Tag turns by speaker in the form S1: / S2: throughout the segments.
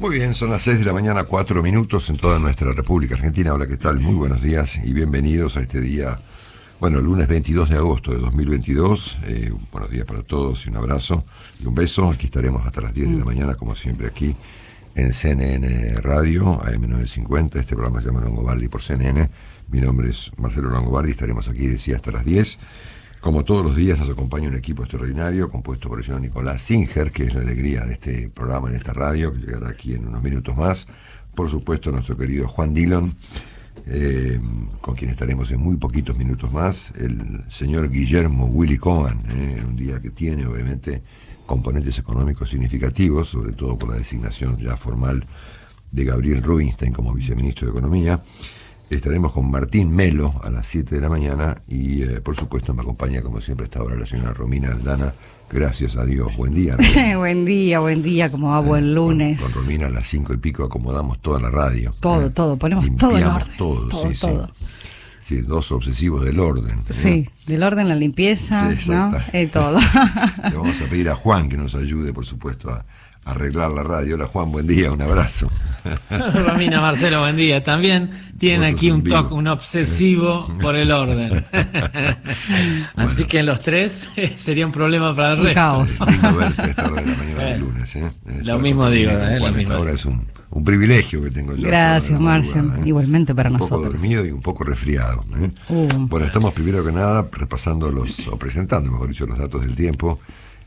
S1: Muy bien, son las 6 de la mañana, 4 minutos en toda nuestra República Argentina. Hola, ¿qué tal? Muy buenos días y bienvenidos a este día, bueno, el lunes 22 de agosto de 2022. Buenos días para todos y un abrazo y un beso. Aquí estaremos hasta las 10 de la mañana, como siempre, aquí en CNN Radio, AM950. Este programa se llama Longobardi por CNN. Mi nombre es Marcelo Longobardi, estaremos aquí, decía, hasta las 10. Como todos los días nos acompaña un equipo extraordinario compuesto por el señor Nicolás Singer, que es la alegría de este programa, de esta radio, que llegará aquí en unos minutos más. Por supuesto, nuestro querido Juan Dillon, con quien estaremos en muy poquitos minutos más. El señor Guillermo Willy Cohen, en un día que tiene, obviamente, componentes económicos significativos, sobre todo por la designación ya formal de Gabriel Rubinstein como viceministro de Economía. Estaremos con Martín Melo a las 7 de la mañana y por supuesto me acompaña como siempre a esta hora la señora Romina Aldana. Gracias a Dios, buen día.
S2: Buen día, como va, buen lunes.
S1: Con Romina a las 5 y pico acomodamos toda la radio.
S2: Todo, ponemos todo en orden.
S1: Todo. Sí, dos obsesivos del orden.
S2: Sí, del orden, la limpieza, sí, ¿no? Todo.
S1: Le vamos a pedir a Juan que nos ayude, por supuesto, a arreglar la radio. Hola Juan, buen día, un abrazo.
S3: Romina, Marcelo, buen día. También tienen aquí un obsesivo por el orden. Así bueno, que en los tres sería un problema para el resto.
S2: Caos.
S1: Lindo verte a esta hora de la mañana del lunes.
S3: Lo mismo digo.
S1: Ahora es un privilegio que tengo yo.
S2: Gracias, Marcio. Igualmente para nosotros.
S1: Un poco dormido y un poco resfriado. Bueno, estamos primero que nada presentando, mejor dicho, los datos del tiempo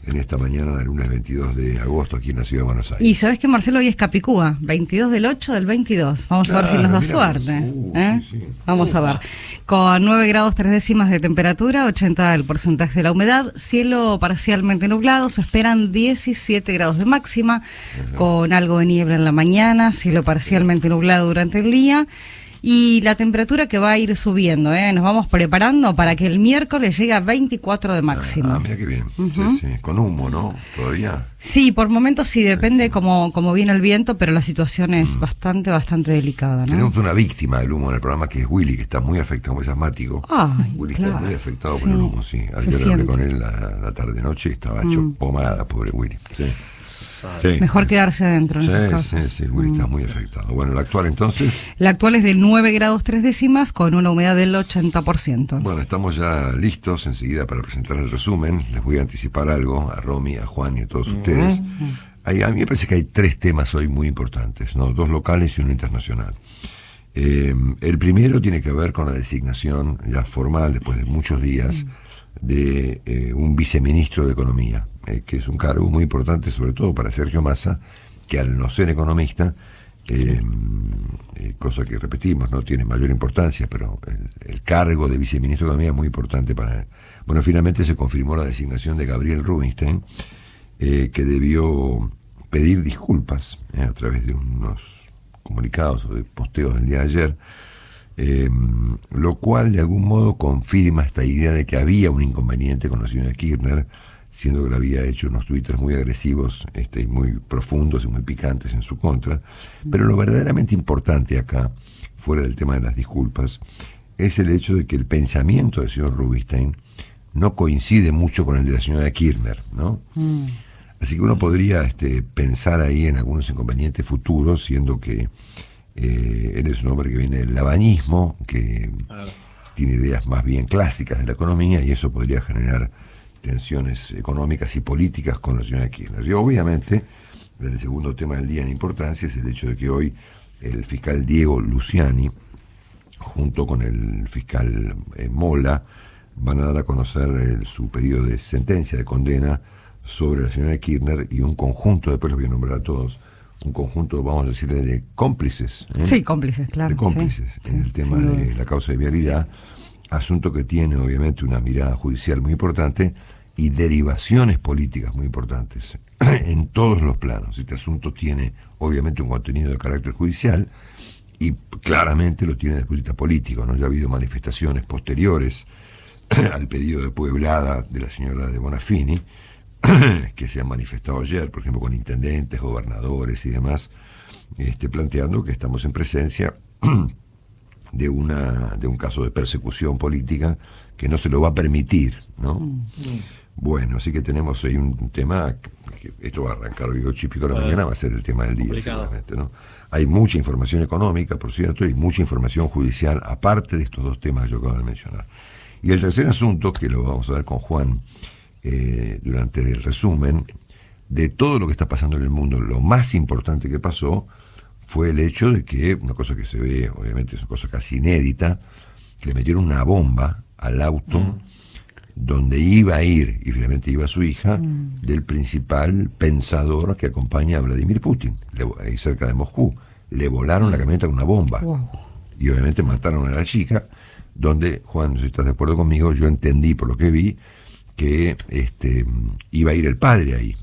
S1: en esta mañana del lunes 22 de agosto aquí en la ciudad de Buenos Aires.
S2: Y sabes que Marcelo hoy es Capicúa, 22 del 8 del 22. Vamos a ver si nos da suerte.
S1: Sí.
S2: Vamos a ver. Con 9 grados 3 décimas de temperatura, 80 el porcentaje de la humedad, cielo parcialmente nublado, se esperan 17 grados de máxima, con algo de niebla en la mañana, cielo parcialmente nublado durante el día. Y la temperatura que va a ir subiendo, nos vamos preparando para que el miércoles llegue a 24 de máxima.
S1: Mira qué bien. Sí. Con humo, ¿no? ¿Todavía?
S2: Sí, por momentos sí, depende cómo viene el viento, pero la situación es bastante delicada, ¿no?
S1: Tenemos una víctima del humo en el programa que es Willy, que está muy afectado, como es asmático.
S2: Willy
S1: está muy afectado por el humo, sí. Ayer hablé con él la tarde-noche y estaba hecho pomada, pobre Willy. Sí.
S2: Mejor quedarse adentro en esos casos.
S1: Sí, Willy está muy afectado. Bueno, la actual entonces.
S2: La actual es de 9 grados 3 décimas con una humedad del 80%.
S1: Bueno, estamos ya listos enseguida para presentar el resumen. Les voy a anticipar algo a Romy, a Juan y a todos ustedes. A mí me parece que hay 3 temas hoy muy importantes, ¿no? 2 locales y uno internacional. El primero tiene que ver con la designación ya formal, después de muchos días, de un viceministro de Economía, que es un cargo muy importante, sobre todo para Sergio Massa, que al no ser economista, cosa que repetimos, no tiene mayor importancia, pero el cargo de viceministro de Economía es muy importante para él. Bueno, finalmente se confirmó la designación de Gabriel Rubinstein, que debió pedir disculpas a través de unos comunicados o de posteos del día de ayer, lo cual de algún modo confirma esta idea de que había un inconveniente con la señora Kirchner, siendo que le había hecho unos twitters muy agresivos, muy profundos y muy picantes en su contra. Pero lo verdaderamente importante acá, fuera del tema de las disculpas, es el hecho de que el pensamiento del señor Rubinstein no coincide mucho con el de la señora Kirchner, ¿no? Así que uno podría pensar ahí en algunos inconvenientes futuros, siendo que él es un hombre que viene del labañismo, que tiene ideas más bien clásicas de la economía, y eso podría generar tensiones económicas y políticas con la señora Kirchner. Y obviamente, el segundo tema del día en importancia es el hecho de que hoy el fiscal Diego Luciani, junto con el fiscal Mola, van a dar a conocer su pedido de sentencia de condena sobre la señora Kirchner y un conjunto, después los voy a nombrar a todos, un conjunto, vamos a decirle, de cómplices.
S2: Sí, cómplices, claro.
S1: De cómplices en el tema de la causa de vialidad, asunto que tiene obviamente una mirada judicial muy importante y derivaciones políticas muy importantes en todos los planos. Este asunto tiene obviamente un contenido de carácter judicial y claramente lo tiene desde el punto de vista político, ¿no? Ya ha habido manifestaciones posteriores al pedido de Pueblada de la señora de Bonafini, que se han manifestado ayer, por ejemplo, con intendentes, gobernadores y demás, planteando que estamos en presencia de un caso de persecución política que no se lo va a permitir, ¿no? Bueno, así que tenemos ahí un tema, esto va a arrancar hoy 8:30 de la mañana, va a ser el tema del día,
S3: complicado.
S1: seguramente, ¿no? Hay mucha información económica, por cierto, y mucha información judicial, aparte de estos dos temas que yo acabo de mencionar. Y el tercer asunto, que lo vamos a ver con Juan durante el resumen, de todo lo que está pasando en el mundo, lo más importante que pasó fue el hecho de que, una cosa que se ve, obviamente es una cosa casi inédita, que le metieron una bomba al auto donde iba a ir, y finalmente iba su hija, del principal pensador que acompaña a Vladimir Putin, ahí cerca de Moscú. Le volaron la camioneta con una bomba.
S2: Wow.
S1: Y obviamente mataron a la chica, donde, Juan, si estás de acuerdo conmigo, yo entendí por lo que vi que iba a ir el padre ahí.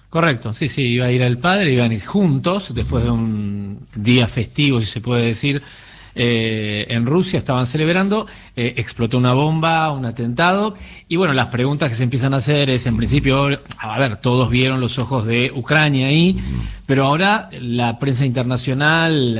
S3: Correcto, sí, iba a ir el padre, iban a ir juntos, después de un día festivo, si se puede decir, en Rusia estaban celebrando, explotó una bomba, un atentado, y bueno, las preguntas que se empiezan a hacer es, en principio, a ver, todos vieron los ojos de Ucrania ahí, pero ahora la prensa internacional,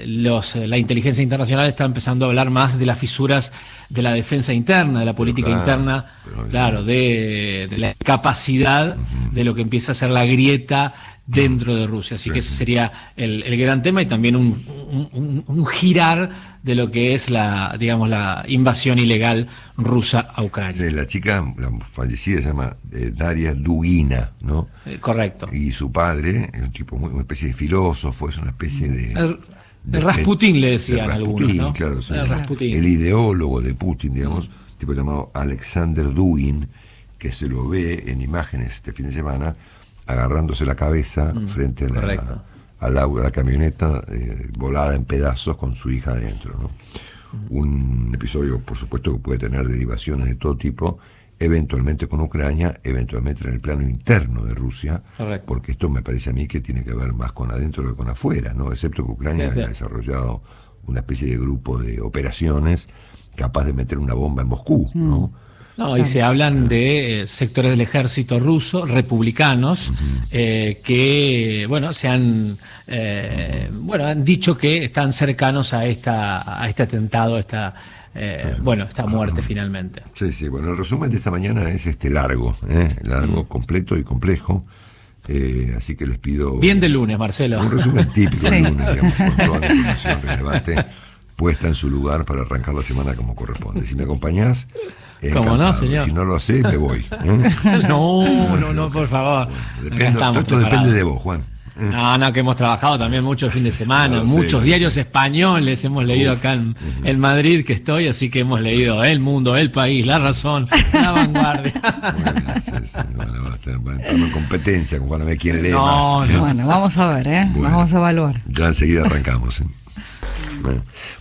S3: la inteligencia internacional está empezando a hablar más de las fisuras de la defensa interna, de la política interna, claro, de la capacidad de lo que empieza a ser la grieta dentro de Rusia. Así que ese sería el gran tema, y también un girar de lo que es la invasión ilegal rusa a Ucrania.
S1: Sí, la chica, la fallecida, se llama Daria Dugina, ¿no?
S3: Correcto.
S1: Y su padre es un tipo una especie de filósofo, es una especie de
S3: Rasputín le decían
S1: de
S3: algunos,
S1: Rasputín,
S3: ¿no?
S1: claro,
S3: Rasputín.
S1: El ideólogo de Putin, digamos, tipo llamado Alexander Dugin, que se lo ve en imágenes este fin de semana agarrándose la cabeza frente a la camioneta volada en pedazos con su hija adentro, ¿no? Un episodio, por supuesto, que puede tener derivaciones de todo tipo, eventualmente con Ucrania, eventualmente en el plano interno de Rusia, porque esto me parece a mí que tiene que ver más con adentro que con afuera, ¿no? Excepto que Ucrania haya desarrollado una especie de grupo de operaciones capaz de meter una bomba en Moscú, ¿no?
S3: No, y se hablan de sectores del ejército ruso, republicanos, que, bueno, han dicho que están cercanos a este atentado, esta muerte finalmente.
S1: Sí, bueno, el resumen de esta mañana es largo, completo y complejo. Así que les pido...
S3: Bien de lunes, Marcelo.
S1: Un resumen típico de lunes, digamos, con toda la información relevante puesta en su lugar para arrancar la semana como corresponde. Si me acompañás,
S3: ¿cómo no, señor?
S1: Si no lo haces, me voy.
S3: No, por favor.
S1: Esto depende de vos, Juan.
S3: No, que hemos trabajado también mucho el fin de semana, muchos diarios españoles hemos leído acá en Madrid, que estoy, así que hemos leído El Mundo, El País, La Razón, La Vanguardia.
S1: Bueno, va a entrar en competencia con a ver quién lee más.
S2: Bueno, vamos a ver,
S1: Bueno,
S2: vamos a evaluar.
S1: Ya enseguida arrancamos.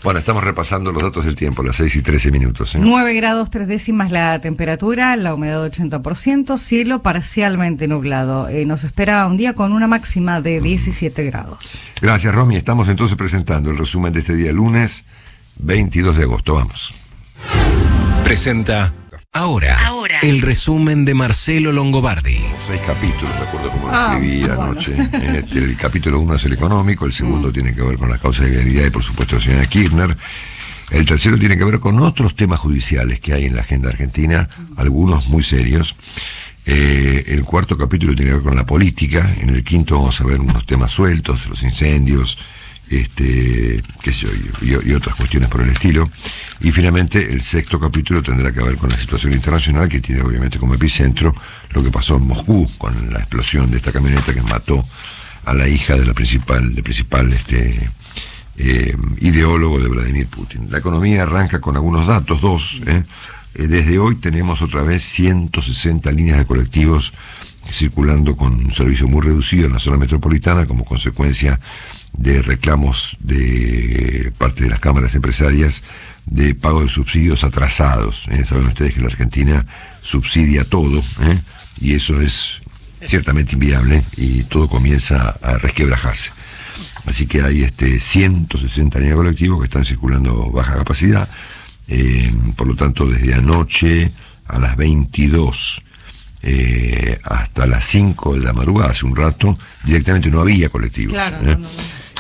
S1: Bueno, estamos repasando los datos del tiempo, las 6:13.
S2: 9 grados 3 décimas la temperatura, la humedad 80%, cielo parcialmente nublado. Nos espera un día con una máxima de 17 grados.
S1: Gracias, Romy. Estamos entonces presentando el resumen de este día lunes 22 de agosto. Vamos.
S4: Presenta Ahora, el resumen de Marcelo Longobardi.
S1: 6 capítulos, de acuerdo como lo escribí anoche. El capítulo 1 es el económico, el segundo tiene que ver con la causa de vialidad y por supuesto la señora Kirchner. El tercero tiene que ver con otros temas judiciales que hay en la agenda argentina, algunos muy serios. El cuarto capítulo tiene que ver con la política. En el quinto vamos a ver unos temas sueltos, los incendios, qué sé yo, y otras cuestiones por el estilo. Y finalmente el sexto capítulo tendrá que ver con la situación internacional, que tiene obviamente como epicentro lo que pasó en Moscú con la explosión de esta camioneta que mató a la hija del principal ideólogo de Vladimir Putin. La economía arranca con algunos datos, dos. Desde hoy tenemos otra vez 160 líneas de colectivos circulando con un servicio muy reducido en la zona metropolitana como consecuencia de reclamos de parte de las cámaras empresarias de pago de subsidios atrasados. Saben ustedes que la Argentina subsidia todo, y eso es ciertamente inviable y todo comienza a resquebrajarse. Así que hay 160 líneas de colectivos que están circulando baja capacidad. Por lo tanto, desde anoche a las 22 hasta las 5 de la madrugada, hace un rato, directamente no había colectivos.
S2: Claro,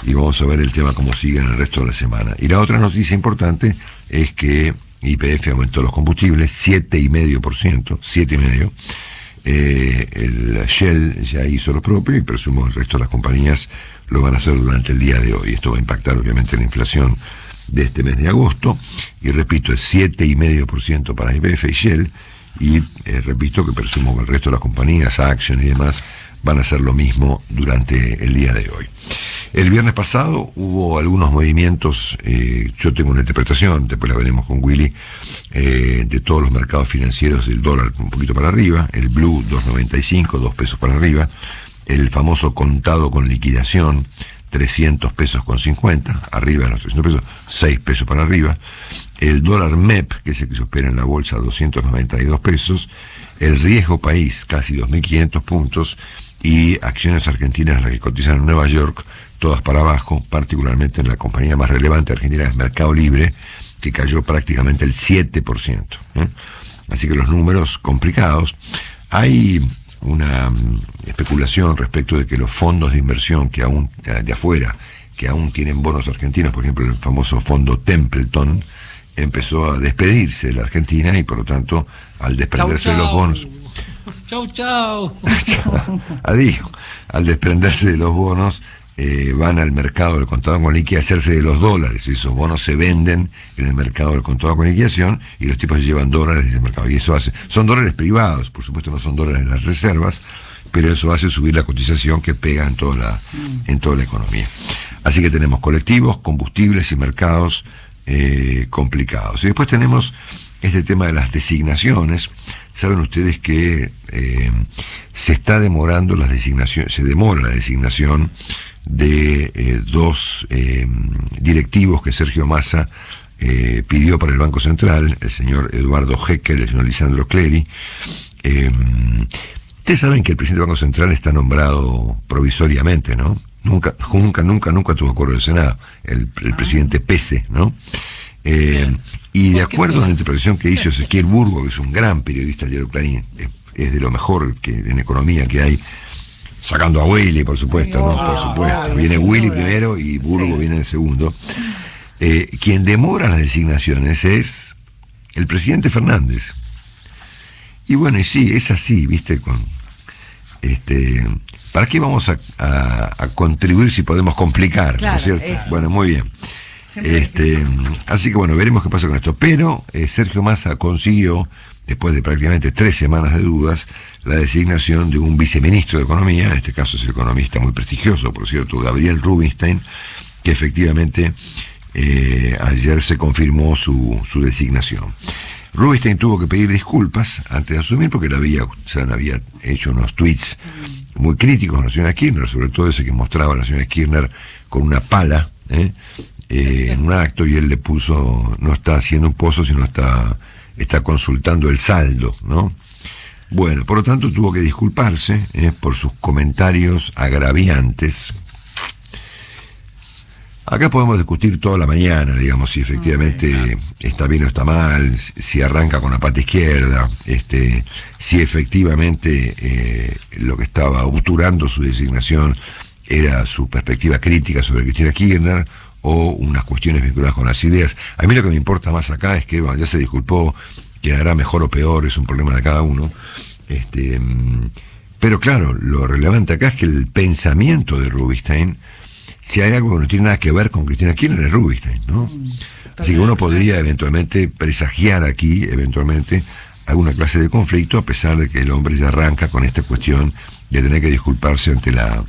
S1: Y vamos a ver el tema cómo sigue en el resto de la semana. Y la otra noticia importante es que YPF aumentó los combustibles 7,5%, 7,5%. El Shell ya hizo lo propio y presumo el resto de las compañías lo van a hacer durante el día de hoy. Esto va a impactar obviamente la inflación de este mes de agosto, y repito, es 7,5% para YPF y Shell, y repito que presumo que el resto de las compañías, Action y demás, van a hacer lo mismo durante el día de hoy. El viernes pasado hubo algunos movimientos, yo tengo una interpretación, después la veremos con Willy, de todos los mercados financieros del dólar un poquito para arriba, el blue 2.95, 2 pesos para arriba, el famoso contado con liquidación 300 pesos con 50, arriba de los 300 pesos, 6 pesos para arriba, el dólar MEP, que es el que se espera en la bolsa, 292 pesos, el riesgo país, casi 2.500 puntos, y acciones argentinas, las que cotizan en Nueva York, todas para abajo, particularmente en la compañía más relevante argentina, es Mercado Libre, que cayó prácticamente el 7%. Así que los números complicados. Hay una especulación respecto de que los fondos de inversión que aún de afuera, que aún tienen bonos argentinos, por ejemplo el famoso fondo Templeton, empezó a despedirse de la Argentina y por lo tanto al desprenderse de los bonos, adiós, al desprenderse de los bonos, van al mercado del contado con liquidación a hacerse de los dólares. Esos bonos se venden en el mercado del contado con liquidación y los tipos se llevan dólares de ese mercado. Y eso hace, son dólares privados, por supuesto no son dólares en las reservas, pero eso hace subir la cotización que pega en toda la economía. Así que tenemos colectivos, combustibles y mercados complicados. Y después tenemos este tema de las designaciones. Saben ustedes que se está demorando las designaciones, se demora la designación de dos directivos que Sergio Massa pidió para el Banco Central, el señor Eduardo Hecker y el señor Lisandro Clery. Ustedes saben que el presidente del Banco Central está nombrado provisoriamente, ¿no? Nunca tuvo acuerdo del Senado, el presidente Pese, ¿no? Y de acuerdo a la interpretación que hizo Ezequiel Burgo, que es un gran periodista del diario Clarín, es de lo mejor que en economía que hay, sacando a Willy, por supuesto, ¿no? Por supuesto. Viene Willy primero y Burgo viene en segundo. Quien demora las designaciones es el presidente Fernández. Y bueno, y sí, es así, ¿viste? ¿Para qué vamos a contribuir si podemos complicar, claro, ¿no es cierto? Eso. Bueno, muy bien. Así que bueno, veremos qué pasa con esto. Pero Sergio Massa consiguió, después de prácticamente 3 semanas de dudas, la designación de un viceministro de Economía. En este caso es el economista muy prestigioso, por cierto, Gabriel Rubinstein, que efectivamente ayer se confirmó su designación. Rubinstein tuvo que pedir disculpas antes de asumir porque había hecho unos tweets muy críticos a la señora Kirchner, sobre todo ese que mostraba a la señora Kirchner con una pala en un acto, y él le puso, no está haciendo un pozo, sino está consultando el saldo, ¿no? Bueno, por lo tanto tuvo que disculparse por sus comentarios agraviantes. Acá podemos discutir toda la mañana, digamos, si efectivamente está bien o está mal, si arranca con la pata izquierda, si efectivamente lo que estaba obturando su designación era su perspectiva crítica sobre Cristina Kirchner o unas cuestiones vinculadas con las ideas. A mí lo que me importa más acá es que bueno, ya se disculpó, quedará mejor o peor, es un problema de cada uno. Pero claro, lo relevante acá es que el pensamiento de Rubinstein, si hay algo que no tiene nada que ver con Cristina Kirchner, es Rubinstein, ¿no? Así que uno podría eventualmente presagiar aquí, alguna clase de conflicto, a pesar de que el hombre ya arranca con esta cuestión de tener que disculparse ante la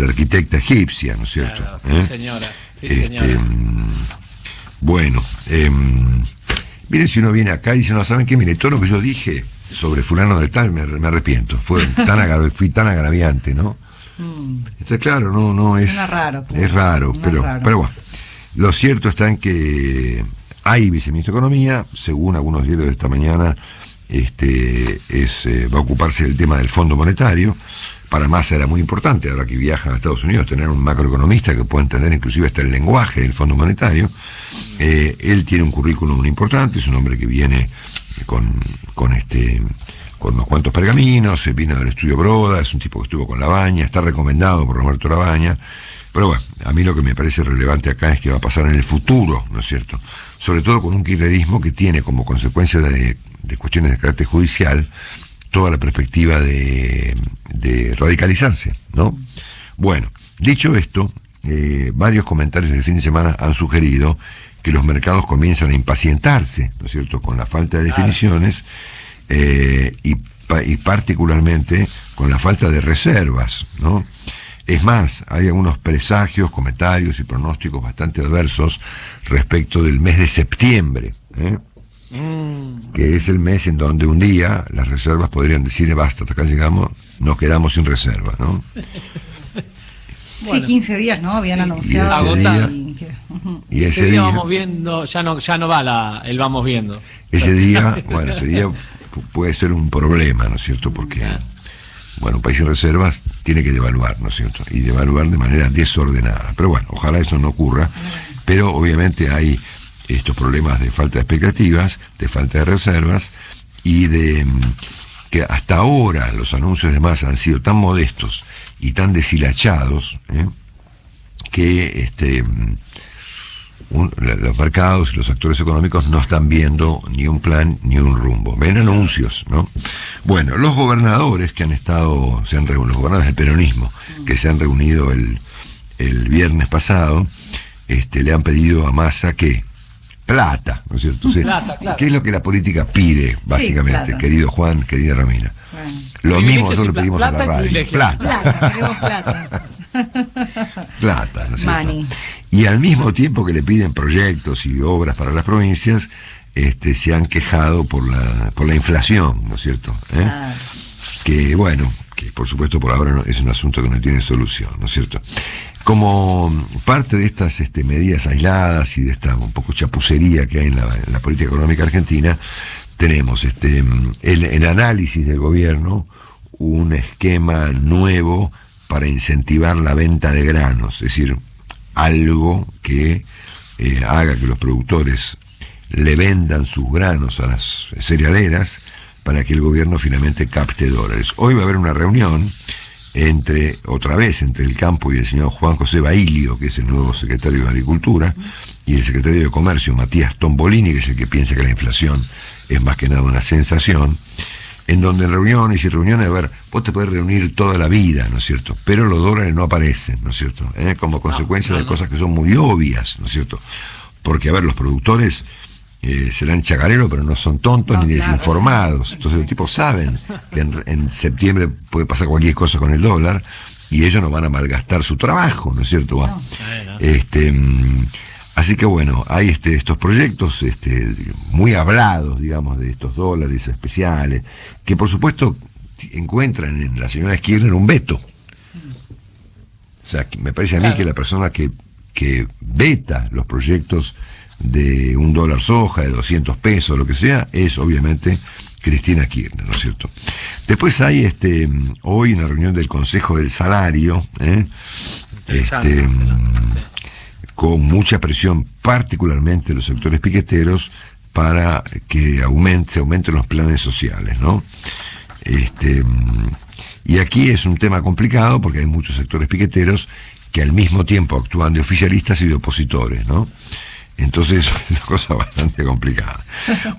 S1: arquitecta egipcia, ¿no es cierto?
S3: Claro, sí, señora. Sí, señora.
S1: Bueno, miren, si uno viene acá y dice, no, ¿saben qué? Mire, todo lo que yo dije sobre fulano de tal, me arrepiento. Fui tan agraviante, ¿no? Entonces, claro, no es
S2: raro, claro.
S1: Es raro, pero bueno. Lo cierto está en que hay viceministro de Economía, según algunos diarios de esta mañana, va a ocuparse del tema del Fondo Monetario. Para Massa era muy importante, ahora que viaja a Estados Unidos, tener un macroeconomista que pueda entender inclusive hasta el lenguaje del Fondo Monetario. Él tiene un currículum muy importante, es un hombre que viene con unos cuantos pergaminos, vino del estudio Broda, es un tipo que estuvo con Labaña, está recomendado por Roberto Labaña, Pero bueno, a mí lo que me parece relevante acá es que va a pasar en el futuro, ¿no es cierto? Sobre todo con un kirchnerismo que tiene como consecuencia de cuestiones de carácter judicial toda la perspectiva de radicalizarse, ¿no? Bueno, dicho esto, varios comentarios del fin de semana han sugerido que los mercados comienzan a impacientarse, ¿no es cierto?, con la falta de definiciones y particularmente con la falta de reservas, ¿no? Es más, hay algunos presagios, comentarios y pronósticos bastante adversos respecto del mes de septiembre, que es el mes en donde un día las reservas podrían decir, basta, hasta acá llegamos, nos quedamos sin reservas, ¿no?
S2: Sí, 15 días, ¿no? Habían anunciado.
S3: Agotado.
S1: Y ese día
S3: vamos viendo, ya no va el vamos viendo.
S1: Ese día, bueno, ese día puede ser un problema, ¿no es cierto? Porque, bueno, un país sin reservas tiene que devaluar, ¿no es cierto? Y devaluar de manera desordenada. Pero bueno, ojalá eso no ocurra. Pero obviamente hay estos problemas de falta de expectativas, de falta de reservas y de que hasta ahora los anuncios de Massa han sido tan modestos y tan deshilachados que los mercados y los actores económicos no están viendo ni un plan ni un rumbo, ven anuncios, ¿no? Bueno, los gobernadores que han estado, los gobernadores del peronismo que se han reunido el viernes pasado, le han pedido a Massa que plata, ¿no es cierto? O sea,
S3: plata.
S1: ¿qué es lo que la política pide, básicamente, querido Juan, querida Romina?
S2: Bueno.
S1: Lo mismo nosotros le pedimos a la radio.
S3: privilegio.
S1: Plata.
S2: Queremos plata.
S1: Plata, ¿no es cierto?
S2: Money.
S1: Y al mismo tiempo que le piden proyectos y obras para las provincias, se han quejado por la inflación, ¿no es cierto? Que bueno, que por supuesto por ahora es un asunto que no tiene solución, ¿no es cierto? Como parte de estas medidas aisladas y de esta un poco chapucería que hay en la política económica argentina, tenemos el análisis del gobierno, un esquema nuevo para incentivar la venta de granos, es decir, algo que haga que los productores le vendan sus granos a las cerealeras para que el gobierno finalmente capte dólares. Hoy va a haber una reunión otra vez entre el campo y el señor Juan José Bailio, que es el nuevo secretario de Agricultura, y el secretario de Comercio, Matías Tombolini, que es el que piensa que la inflación es más que nada una sensación, en donde en reuniones, a ver, vos te podés reunir toda la vida, ¿no es cierto? Pero los dólares no aparecen, ¿no es cierto? Como consecuencia de cosas que son muy obvias, ¿no es cierto? Porque, a ver, los productores serán chagareros, pero no son tontos ni desinformados. Entonces los tipos saben que en septiembre puede pasar cualquier cosa con el dólar y ellos no van a malgastar su trabajo, ¿no es cierto? Bueno, así que bueno, hay estos proyectos muy hablados, digamos, de estos dólares especiales, que por supuesto encuentran en la señora Kirchner un veto. O sea, me parece a mí que la persona que veta los proyectos de $1 soja, de 200 pesos, lo que sea, es obviamente Cristina Kirchner, ¿no es cierto? Después hay hoy una reunión del Consejo del Salario, con mucha presión, particularmente de los sectores piqueteros, para que se aumenten los planes sociales, ¿no? Y aquí es un tema complicado porque hay muchos sectores piqueteros que al mismo tiempo actúan de oficialistas y de opositores, ¿no? Entonces es una cosa bastante complicada.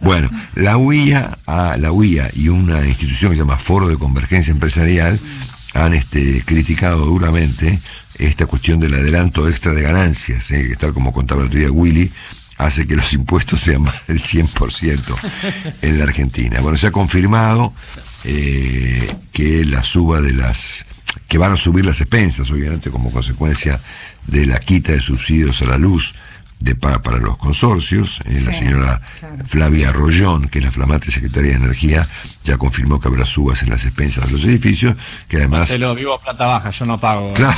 S1: Bueno, la UIA y una institución que se llama Foro de Convergencia Empresarial han criticado duramente esta cuestión del adelanto extra de ganancias, que tal como contaba el otro día Willy, hace que los impuestos sean más del 100% en la Argentina. Bueno, se ha confirmado que la suba que van a subir las expensas, obviamente como consecuencia de la quita de subsidios a la luz para los consorcios. La señora Flavia Rollón, que es la flamante secretaria de Energía, ya confirmó que habrá subas en las expensas de los edificios, que además...
S3: Marcelo, vivo a planta baja, yo no pago.
S1: Claro.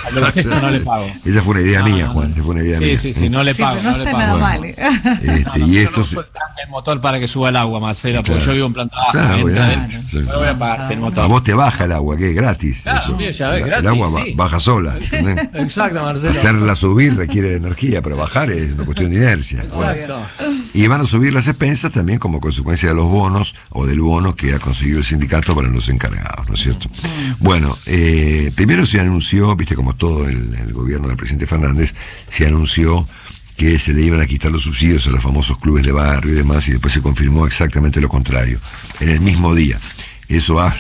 S3: Al sexto no le pago.
S1: Esa fue una idea mía, Juan, esa fue una idea mía.
S3: Sí, no le pago.
S2: No está nada mal.
S1: Y estos...
S3: el motor para que suba el agua, Marcelo, porque yo vivo en planta baja.
S1: Claro,
S3: no voy a pagarte el motor.
S1: A vos te baja el agua, que es gratis.
S3: Claro,
S1: eso.
S3: Ya ves, gratis,
S1: el agua baja sola.
S3: Exacto, Marcelo.
S1: Hacerla subir requiere de energía, pero bajar bajar es una cuestión de inercia. Bueno,
S3: Exacto.
S1: y van a subir las expensas también como consecuencia de los bonos o del bono que ha conseguido el sindicato para los encargados, ¿no es cierto? Bueno, primero se anunció, viste, como todo el gobierno del presidente Fernández, se anunció que se le iban a quitar los subsidios a los famosos clubes de barrio y demás, y después se confirmó exactamente lo contrario, en el mismo día. Eso habla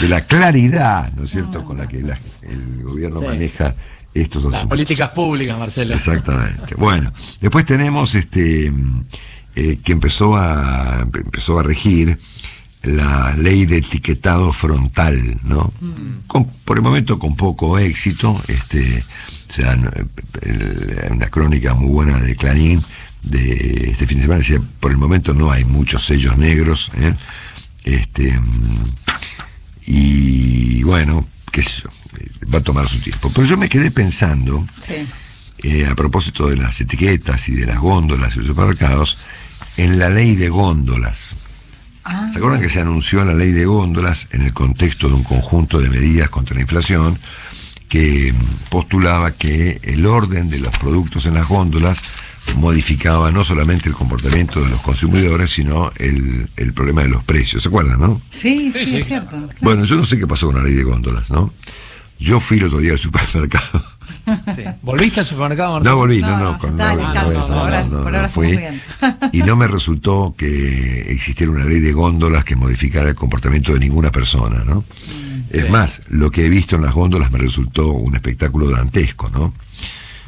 S1: de la claridad, ¿no es cierto?, con la que el gobierno maneja estos asuntos.
S3: Las políticas públicas, Marcelo.
S1: Exactamente. Bueno, después tenemos que empezó a regir la ley de etiquetado frontal, ¿no? Por el momento con poco éxito, o sea, una crónica muy buena de Clarín de este fin de semana decía, por el momento no hay muchos sellos negros, y bueno, qué sé yo, va a tomar su tiempo. Pero yo me quedé pensando, a propósito de las etiquetas y de las góndolas y los supermercados, en la ley de góndolas. ¿Se acuerdan que se anunció la ley de góndolas en el contexto de un conjunto de medidas contra la inflación que postulaba que el orden de los productos en las góndolas modificaba no solamente el comportamiento de los consumidores, sino el problema de los precios? ¿Se acuerdan, no?
S2: Sí, es cierto. Claro.
S1: Bueno, yo no sé qué pasó con la ley de góndolas, ¿no? Yo fui el otro día al supermercado.
S3: Sí. ¿Volviste al supermercado, Marcelo?
S1: No volví, no,
S2: ahora
S1: fui.
S2: bien.
S1: Y no me resultó que existiera una ley de góndolas que modificara el comportamiento de ninguna persona, ¿no? Es más, lo que he visto en las góndolas me resultó un espectáculo dantesco, ¿no?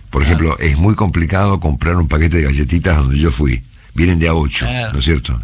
S1: Por ejemplo, es muy complicado comprar un paquete de galletitas donde yo fui. Vienen de A8, ¿no es cierto?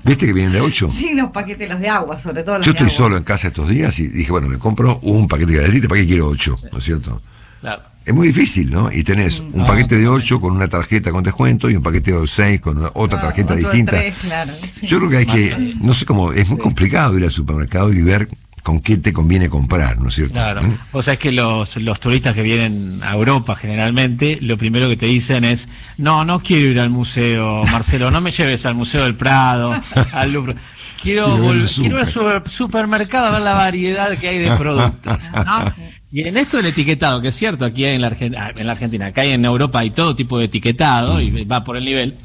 S1: ¿Viste que vienen de A8?
S2: Sí, los paquetes, los de agua, sobre todo los
S1: Yo
S2: de
S1: estoy
S2: agua.
S1: solo en casa estos días y dije, bueno, me compro un paquete de galletitas, ¿para qué quiero 8? ¿No es cierto?
S3: Claro.
S1: Es muy difícil, ¿no? Y tenés un paquete de 8 con una tarjeta con descuento y un paquete de 6 con otra tarjeta
S2: Otro de
S1: distinta.
S2: 3, claro, sí.
S1: Yo creo que hay que, no sé cómo, es muy complicado ir al supermercado y ver con qué te conviene comprar, ¿no es cierto?
S3: Claro. O sea, es que los turistas que vienen a Europa generalmente, lo primero que te dicen es, no quiero ir al museo, Marcelo, no me lleves al Museo del Prado, al Louvre. Quiero ir al supermercado a ver la variedad que hay de productos, ¿no? Y en esto del etiquetado, que es cierto, aquí en la Argentina, acá en Europa hay todo tipo de etiquetado y va por el nivel.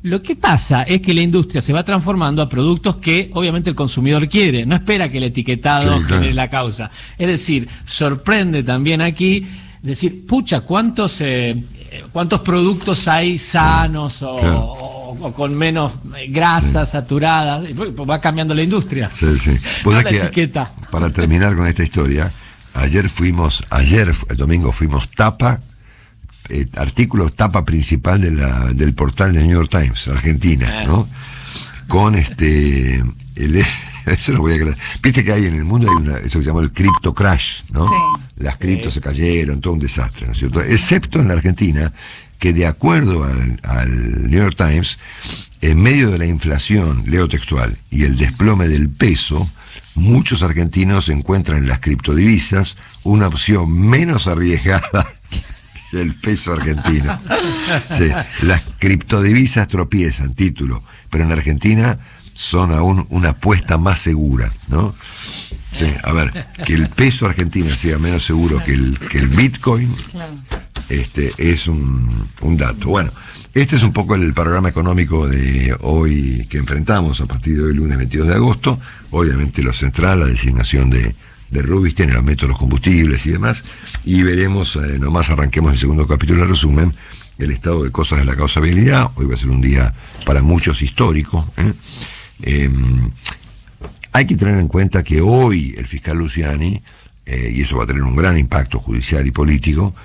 S3: Lo que pasa es que la industria se va transformando a productos que obviamente el consumidor quiere, no espera que el etiquetado genere la causa. Es decir, sorprende también aquí decir, pucha, ¿cuántos productos hay sanos o con menos grasas saturadas? Va cambiando la industria.
S1: Sí, sí. Pues
S3: La
S1: es que,
S3: etiqueta.
S1: para terminar con esta historia, el domingo fuimos artículo tapa principal del portal del New York Times, Argentina, ¿no? Con eso lo voy a creer. Viste que hay en el mundo hay eso que se llama el crypto crash, ¿no?
S2: Sí.
S1: Las criptos se cayeron, todo un desastre, ¿no es cierto? Excepto en la Argentina, que de acuerdo al New York Times, en medio de la inflación, leo textual, y el desplome del peso, muchos argentinos encuentran en las criptodivisas una opción menos arriesgada del peso argentino. Sí, las criptodivisas tropiezan, título, pero en Argentina son aún una apuesta más segura, ¿no? Sí, a ver, que el peso argentino sea menos seguro que el Bitcoin, es un dato. Bueno, este es un poco el panorama económico de hoy que enfrentamos a partir de hoy, lunes 22 de agosto. Obviamente lo central, la designación de Rubinstein, el aumento de los combustibles y demás, y veremos, nomás arranquemos el segundo capítulo del resumen, el estado de cosas de la causabilidad. Hoy va a ser un día para muchos histórico. Hay que tener en cuenta que hoy el fiscal Luciani, y eso va a tener un gran impacto judicial y político,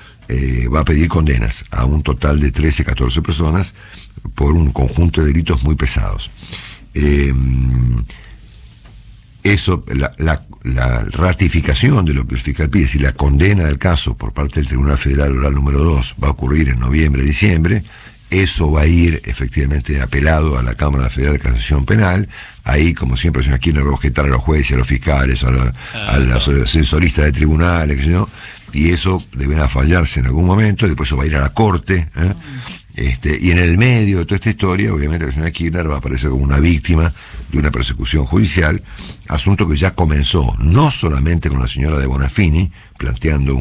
S1: va a pedir condenas a un total de 13, 14 personas por un conjunto de delitos muy pesados. Eso, la ratificación de lo que el fiscal pide, si la condena del caso por parte del Tribunal Federal Oral número 2 va a ocurrir en noviembre, diciembre, eso va a ir efectivamente apelado a la Cámara Federal de Casación Penal. Ahí, como siempre, se aquí no va a objetar a los jueces, a los fiscales, a los censoristas de tribunales, qué sé yo, y eso deberá fallarse en algún momento, después eso va a ir a la Corte, y en el medio de toda esta historia, obviamente la señora Kirchner va a aparecer como una víctima de una persecución judicial, asunto que ya comenzó, no solamente con la señora de Bonafini, planteando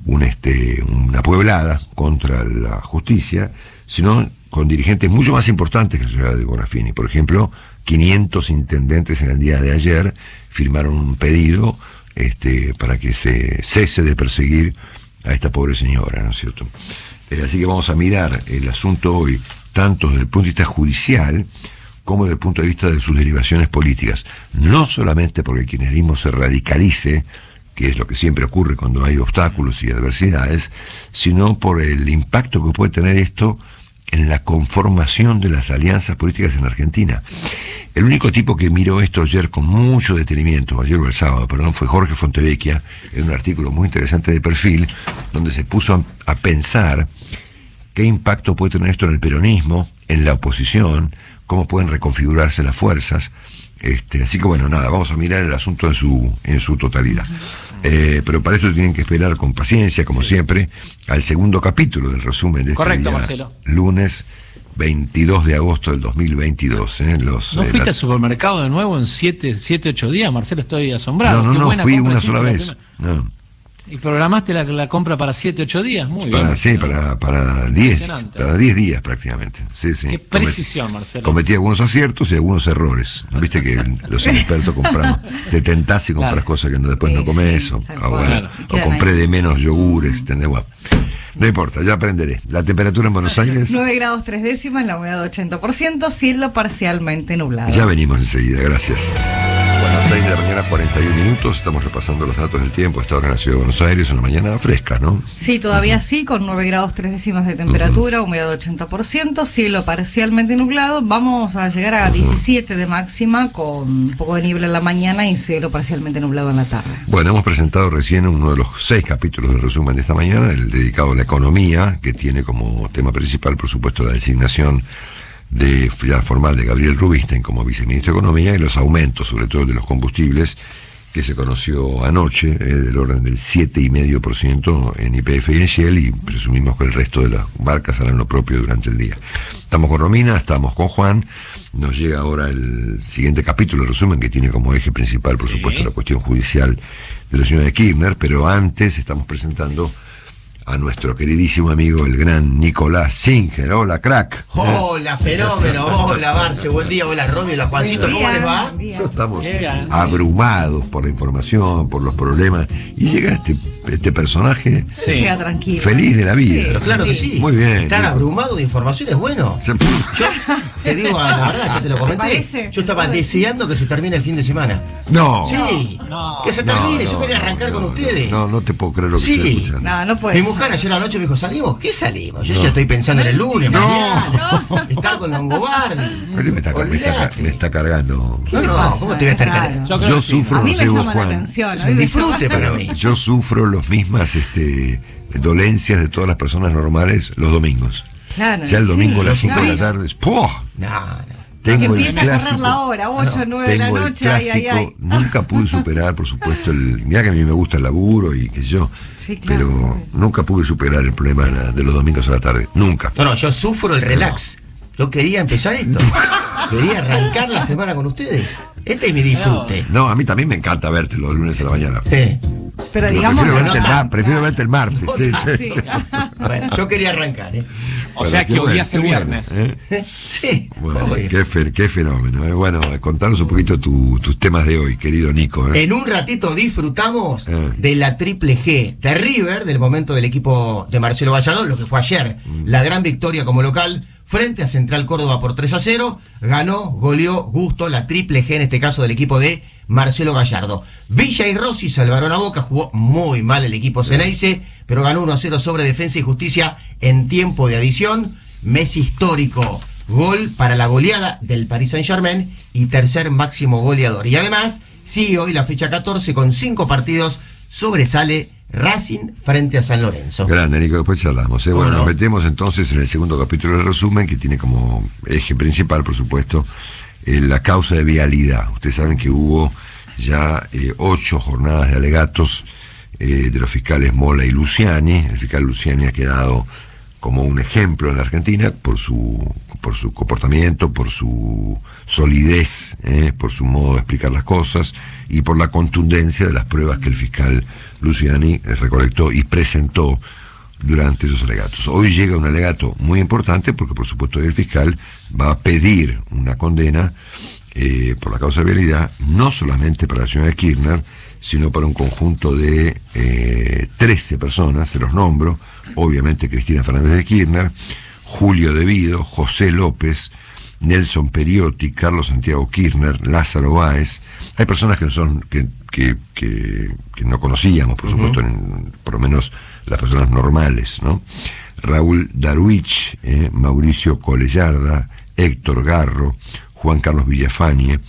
S1: una pueblada contra la justicia, sino con dirigentes mucho más importantes que el general de Bonafini. Por ejemplo, 500 intendentes en el día de ayer firmaron un pedido para que se cese de perseguir a esta pobre señora, ¿no es cierto? Así que vamos a mirar el asunto hoy, tanto desde el punto de vista judicial como desde el punto de vista de sus derivaciones políticas. No solamente porque el kirchnerismo se radicalice, que es lo que siempre ocurre cuando hay obstáculos y adversidades, sino por el impacto que puede tener esto en la conformación de las alianzas políticas en Argentina. El único tipo que miró esto ayer con mucho detenimiento, ayer o el sábado, perdón, fue Jorge Fontevecchia, en un artículo muy interesante de Perfil, donde se puso a pensar qué impacto puede tener esto en el peronismo, en la oposición, cómo pueden reconfigurarse las fuerzas. Así que bueno, nada, vamos a mirar el asunto en su totalidad. Pero para eso tienen que esperar con paciencia, como siempre, al segundo capítulo del resumen de este día,
S3: Marcelo.
S1: Lunes 22 de agosto del 2022.
S3: ¿No fuiste al supermercado de nuevo en 7, 8 días, Marcelo? Estoy asombrado.
S1: No, fui una sola vez. No.
S3: ¿Y programaste la compra para 7, 8 días? Muy bien.
S1: Para 10 días prácticamente. Sí.
S3: Qué precisión, Marcelo.
S1: Cometí algunos aciertos y algunos errores. Viste que los expertos compramos, te tentás y compras cosas que después no comes, o compré de menos yogures, ¿entendés? Bueno, no importa, ya aprenderé. La temperatura en Buenos Aires,
S2: 9 grados 3 décimas, la humedad 80%, cielo parcialmente nublado.
S1: Ya venimos enseguida, gracias. Bueno, 6 de la mañana, 41 minutos, estamos repasando los datos del tiempo. Esta hora en la ciudad de Buenos Aires, una mañana fresca, ¿no?
S2: Sí, todavía sí, con 9 grados 3 décimas de temperatura, humedad 80%, cielo parcialmente nublado. Vamos a llegar a 17 de máxima, con un poco de niebla en la mañana y cielo parcialmente nublado en la tarde.
S1: Bueno, hemos presentado recién uno de los 6 capítulos del resumen de esta mañana, el dedicado a la economía, que tiene como tema principal, por supuesto, la designación formal de Gabriel Rubinstein como viceministro de Economía y los aumentos, sobre todo de los combustibles, que se conoció anoche, del orden del 7,5% en YPF y en Shell, y presumimos que el resto de las marcas harán lo propio durante el día. Estamos con Romina, estamos con Juan, nos llega ahora el siguiente capítulo, el resumen, que tiene como eje principal, por supuesto, la cuestión judicial de la señora de Kirchner, pero antes estamos presentando a nuestro queridísimo amigo, el gran Nicolás Singer. Hola, crack.
S5: Hola, fenómeno. Hola, Barce. Buen día. Hola, Romy. Hola, Juancito. ¿Cómo les va?
S1: Estamos abrumados por la información, por los problemas. Y llega este personaje
S2: llega tranquilo,
S1: feliz de la vida.
S5: Pero claro que sí.
S1: Muy bien.
S5: Estar abrumado de información es bueno. Yo te digo la verdad, yo te lo comenté. Yo estaba deseando que se termine el fin de semana.
S1: No.
S5: Sí. Que se termine. Yo quería arrancar con ustedes.
S1: No te puedo creer lo que estoy escuchando.
S2: No puede.
S5: Mi mujer ayer anoche me dijo, ¿salimos? ¿Qué salimos? Yo ya estoy pensando en el lunes, mañana. Estar con Longobardi.
S1: Me está cargando.
S5: No, ¿cómo te voy a estar cargando?
S1: Yo sufro,
S2: a mí
S1: no sé
S2: me
S1: vos,
S2: llama
S1: Juan.
S2: la atención.
S5: Es un disfrute para mí.
S1: Yo sufro las mismas dolencias de todas las personas normales los domingos.
S2: Claro.
S1: Ya el domingo a las 5 de la tarde. ¡Puah!
S5: No.
S1: Tengo
S2: que
S1: el
S2: empieza
S1: clásico,
S2: a correr la hora, 8, 9 de la
S1: tengo
S2: noche.
S1: el clásico, nunca pude superar, por supuesto, mirá que a mí me gusta el laburo y qué sé yo,
S2: sí, claro,
S1: pero nunca pude superar el problema de los domingos a la tarde, nunca.
S5: No, yo sufro el relax. Yo quería empezar esto. Quería arrancar la semana con ustedes. Este es mi disfrute.
S1: No, a mí también me encanta verte los lunes a la mañana.
S5: Sí.
S2: Pero digamos,
S1: prefiero verte el martes. Sí.
S5: Bueno, yo quería arrancar,
S3: O sea que odias el viernes.
S5: Sí.
S1: Bueno, qué fenómeno. Bueno, contanos un poquito tus temas de hoy, querido Nico.
S5: En un ratito disfrutamos de la Triple G de River, del momento del equipo de Marcelo Gallardo, lo que fue ayer. La gran victoria como local frente a Central Córdoba por 3-0. Ganó, goleó, gusto la Triple G, en este caso del equipo de Marcelo Gallardo. Villa y Rossi salvaron a Boca, jugó muy mal el equipo Ceneice, pero ganó 1-0 sobre Defensa y Justicia en tiempo de adición. Messi histórico, gol para la goleada del Paris Saint-Germain y tercer máximo goleador. Y además, sigue hoy la fecha 14 con 5 partidos, sobresale Racing frente a San Lorenzo.
S1: Grande, Nico, después charlamos. Bueno, nos metemos entonces en el segundo capítulo del resumen, que tiene como eje principal, por supuesto, la causa de vialidad. Ustedes saben que hubo ya 8 jornadas de alegatos de los fiscales Mola y Luciani. El fiscal Luciani ha quedado como un ejemplo en la Argentina por por su comportamiento, por su solidez, por su modo de explicar las cosas y por la contundencia de las pruebas que el fiscal Luciani recolectó y presentó durante esos alegatos. Hoy llega un alegato muy importante porque por supuesto el fiscal va a pedir una condena por la causa de vialidad, no solamente para la señora Kirchner, sino para un conjunto de 13 personas, se los nombro, obviamente Cristina Fernández de Kirchner, Julio De Vido, José López, Nelson Periotti, Carlos Santiago Kirchner, Lázaro Báez. Hay personas que no son que no conocíamos, por supuesto, por lo menos las personas normales, ¿no? Raúl Darwich, Mauricio Colellarda, Héctor Garro, Juan Carlos Villafañe,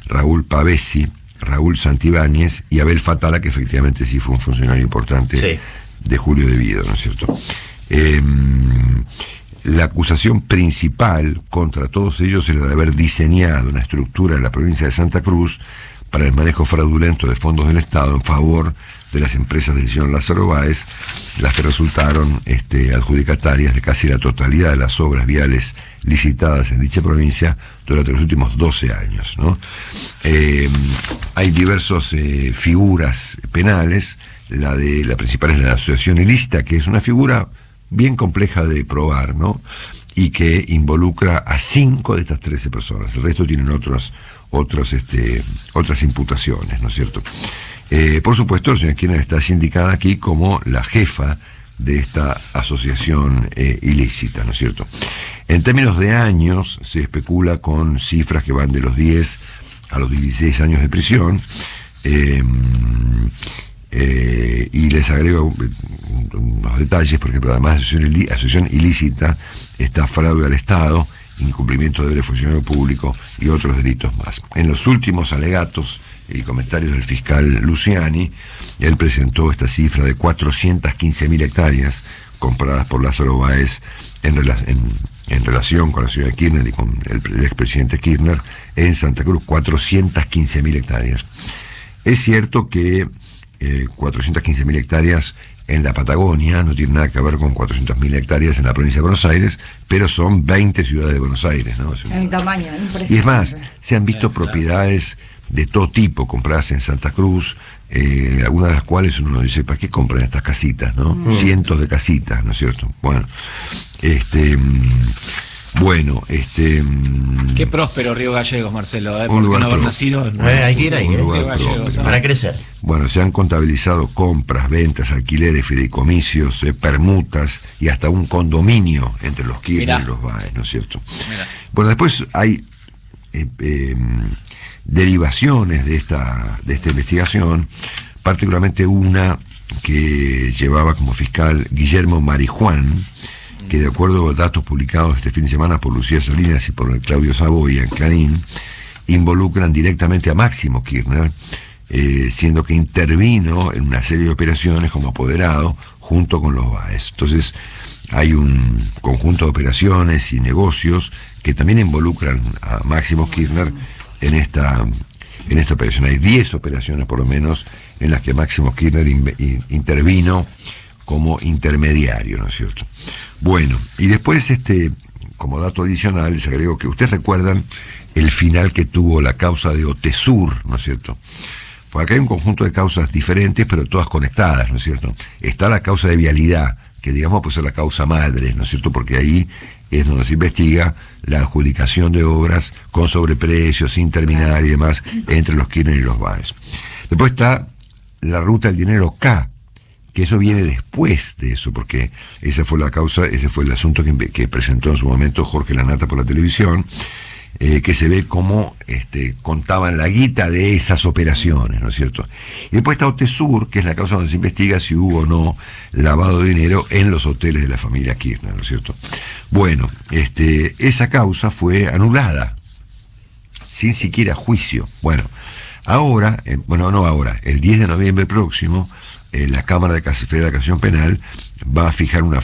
S1: Raúl Pavesi, Raúl Santibáñez y Abel Fatala, que efectivamente sí fue un funcionario importante de Julio De Vido, ¿no es cierto? La acusación principal contra todos ellos era de haber diseñado una estructura en la provincia de Santa Cruz para el manejo fraudulento de fondos del Estado en favor de las empresas del señor Lázaro Báez, las que resultaron adjudicatarias de casi la totalidad de las obras viales licitadas en dicha provincia durante los últimos 12 años, ¿no? Hay diversas figuras penales. La principal es la asociación ilícita, que es una figura bien compleja de probar, ¿no? Y que involucra a 5 de estas 13 personas. El resto tienen otras imputaciones, ¿no es cierto? Por supuesto, la señora Kirchner está sindicada aquí como la jefa de esta asociación ilícita, ¿no es cierto? En términos de años, se especula con cifras que van de los 10 a los 16 años de prisión, y les agrego unos detalles, porque además de asociación ilícita está fraude al Estado, incumplimiento de deber funcionario público y otros delitos más. En los últimos alegatos y comentarios del fiscal Luciani, él presentó esta cifra de 415.000 hectáreas compradas por Lázaro Báez en relación con la señora Kirchner y con el expresidente Kirchner en Santa Cruz, 415.000 hectáreas. Es cierto que 415.000 hectáreas en la Patagonia no tiene nada que ver con 400.000 hectáreas en la provincia de Buenos Aires, pero son 20 ciudades de Buenos Aires, ¿no?
S2: En tamaño, impresionante.
S1: Y es más, se han visto propiedades de todo tipo compradas en Santa Cruz, algunas de las cuales uno dice, ¿para qué compran estas casitas, no? Cientos de casitas, ¿no es cierto? Bueno,
S3: Qué próspero Río Gallegos, Marcelo,
S1: un lugar
S3: no haber nacido
S5: hay que ir ahí,
S3: Río Gallegos,
S5: para crecer.
S1: Bueno, se han contabilizado compras, ventas, alquileres, fideicomisos, permutas y hasta un condominio entre los Kirchner y los Báez, ¿no es cierto?
S3: Mirá.
S1: Bueno, después hay derivaciones de esta investigación, particularmente una que llevaba como fiscal Guillermo Marijuán, que de acuerdo a datos publicados este fin de semana por Lucía Salinas y por Claudio Saboya en Clarín, involucran directamente a Máximo Kirchner, siendo que intervino en una serie de operaciones como apoderado junto con los Báez. Entonces hay un conjunto de operaciones y negocios que también involucran a Máximo Kirchner en esta operación. Hay 10 operaciones por lo menos en las que Máximo Kirchner intervino como intermediario, ¿no es cierto? Bueno, y después como dato adicional les agrego que ustedes recuerdan el final que tuvo la causa de Otesur, ¿no es cierto? Pues acá hay un conjunto de causas diferentes, pero todas conectadas, ¿no es cierto? Está la causa de vialidad, que digamos puede ser la causa madre, ¿no es cierto? Porque ahí es donde se investiga la adjudicación de obras con sobreprecios, sin terminar y demás, entre los Kirchner y los Báez. Después está la ruta del dinero K, que eso viene después de eso, porque esa fue la causa, ese fue el asunto que presentó en su momento Jorge Lanata por la televisión, que se ve cómo contaban la guita de esas operaciones, ¿no es cierto? Y después está Otesur, que es la causa donde se investiga si hubo o no lavado de dinero en los hoteles de la familia Kirchner, ¿no es cierto? Bueno, esa causa fue anulada, sin siquiera juicio. Bueno, ahora, el 10 de noviembre próximo, la Cámara de Federal de Casación Penal va a fijar una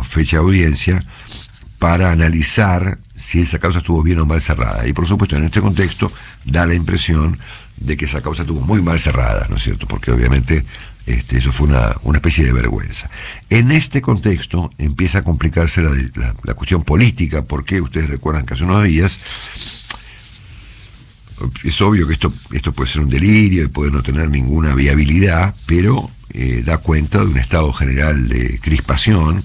S1: fecha de audiencia para analizar si esa causa estuvo bien o mal cerrada. Y por supuesto, en este contexto, da la impresión de que esa causa estuvo muy mal cerrada, ¿no es cierto? Porque obviamente eso fue una especie de vergüenza. En este contexto empieza a complicarse la cuestión política, porque ustedes recuerdan que hace unos días, es obvio que esto puede ser un delirio y puede no tener ninguna viabilidad, pero da cuenta de un estado general de crispación,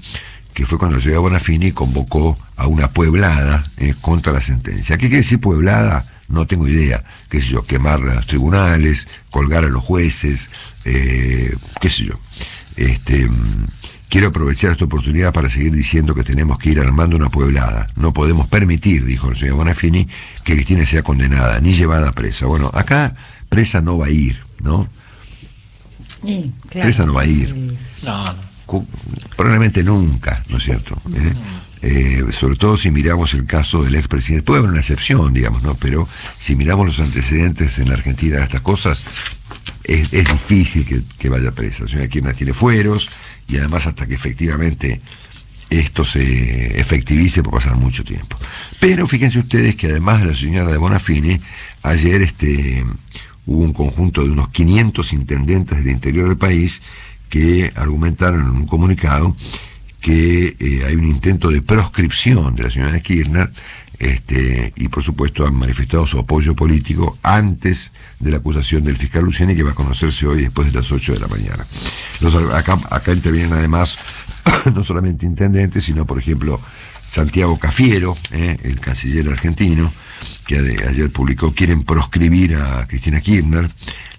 S1: que fue cuando llegó a Bonafini y convocó a una pueblada contra la sentencia. ¿Qué quiere decir pueblada? No tengo idea. Qué sé yo, quemar los tribunales, colgar a los jueces, qué sé yo. Quiero aprovechar esta oportunidad para seguir diciendo que tenemos que ir armando una pueblada. No podemos permitir, dijo el señor Bonafini, que Cristina sea condenada, ni llevada presa. Bueno, acá presa no va a ir, ¿no?
S2: Sí, claro.
S1: Presa no va a ir.
S3: No.
S1: Probablemente nunca, ¿no es cierto? Sobre todo si miramos el caso del expresidente, puede haber una excepción, digamos, ¿no? Pero si miramos los antecedentes en la Argentina de estas cosas, es difícil que vaya presa. La señora Kirchner tiene fueros y además hasta que efectivamente esto se efectivice puede pasar mucho tiempo. Pero fíjense ustedes que además de la señora de Bonafini, ayer hubo un conjunto de unos 500 intendentes del interior del país que argumentaron en un comunicado que hay un intento de proscripción de la señora Kirchner, y por supuesto han manifestado su apoyo político antes de la acusación del fiscal Luciani, que va a conocerse hoy después de las 8 de la mañana. Acá intervienen además no solamente intendentes, sino por ejemplo Santiago Cafiero, el canciller argentino, que ayer publicó: quieren proscribir a Cristina Kirchner.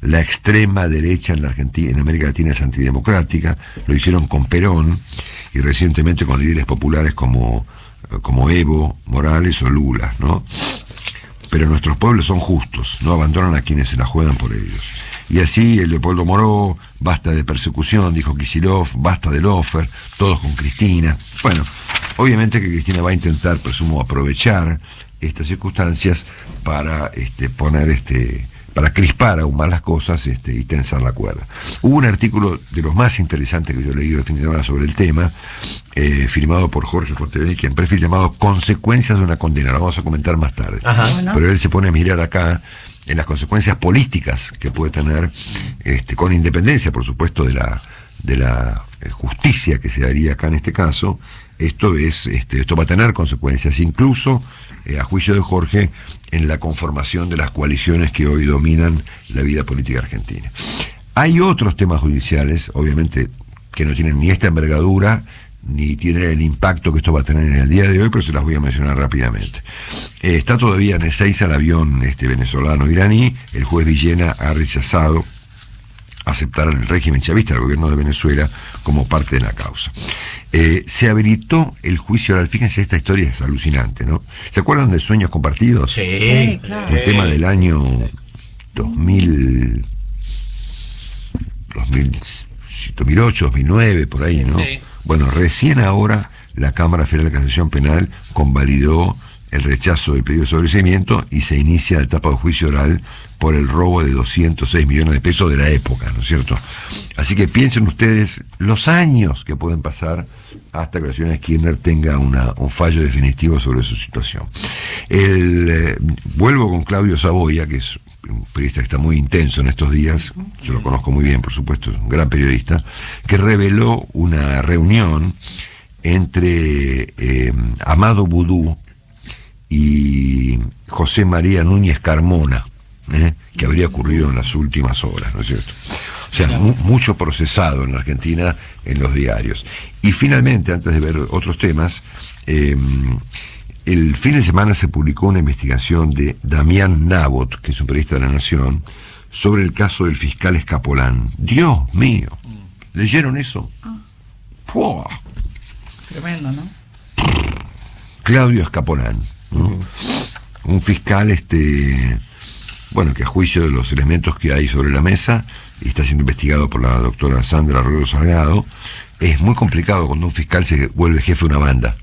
S1: La extrema derecha en América Latina es antidemocrática, lo hicieron con Perón y recientemente con líderes populares como Evo Morales o Lula, ¿no? Pero nuestros pueblos son justos, no abandonan a quienes se la juegan por ellos. Y así Leopoldo Moró: basta de persecución, dijo Kicillof, basta de lofer, todos con Cristina. Bueno, obviamente que Cristina va a intentar, presumo, aprovechar estas circunstancias para para crispar aún más las cosas y tensar la cuerda. Hubo un artículo de los más interesantes que yo he leído definitivamente sobre el tema, firmado por Jorge Fortevecchia en Perfil, llamado Consecuencias de una condena. Lo vamos a comentar más tarde.
S2: Bueno.
S1: Pero él se pone a mirar acá en las consecuencias políticas que puede tener, con independencia, por supuesto, de la justicia que se haría acá en este caso. Esto va a tener consecuencias, incluso, a juicio de Jorge, en la conformación de las coaliciones que hoy dominan la vida política argentina. Hay otros temas judiciales, obviamente, que no tienen ni esta envergadura, ni tienen el impacto que esto va a tener en el día de hoy, pero se las voy a mencionar rápidamente. Está todavía en Ezeiza el avión venezolano-iraní. El juez Villena ha rechazado aceptar el régimen chavista del gobierno de Venezuela como parte de la causa. Se habilitó el juicio oral. Fíjense, esta historia es alucinante, ¿no? ¿Se acuerdan de Sueños Compartidos?
S2: Sí, claro.
S1: Un tema del año 2008, 2009, por ahí, ¿no?
S3: Sí.
S1: Bueno, recién ahora la Cámara Federal de Casación Penal convalidó el rechazo del pedido de sobreseimiento y se inicia la etapa de juicio oral por el robo de 206 millones de pesos de la época, ¿no es cierto? Así que piensen ustedes los años que pueden pasar hasta que la señora Kirchner tenga un fallo definitivo sobre su situación. Vuelvo con Claudio Saboya, que es un periodista que está muy intenso en estos días, yo lo conozco muy bien, por supuesto, es un gran periodista, que reveló una reunión entre Amado Boudou y José María Núñez Carmona, que habría ocurrido en las últimas horas, ¿no es cierto? O sea, mucho procesado en la Argentina en los diarios. Y finalmente, antes de ver otros temas, el fin de semana se publicó una investigación de Damián Nabot, que es un periodista de La Nación, sobre el caso del fiscal Escapolán. Dios mío, ¿leyeron eso? ¡Puah!
S2: Tremendo, ¿no?
S1: Claudio Escapolán, ¿no? Un fiscal que a juicio de los elementos que hay sobre la mesa, y está siendo investigado por la doctora Sandra Arroyo Salgado. Es muy complicado cuando un fiscal se vuelve jefe de una banda.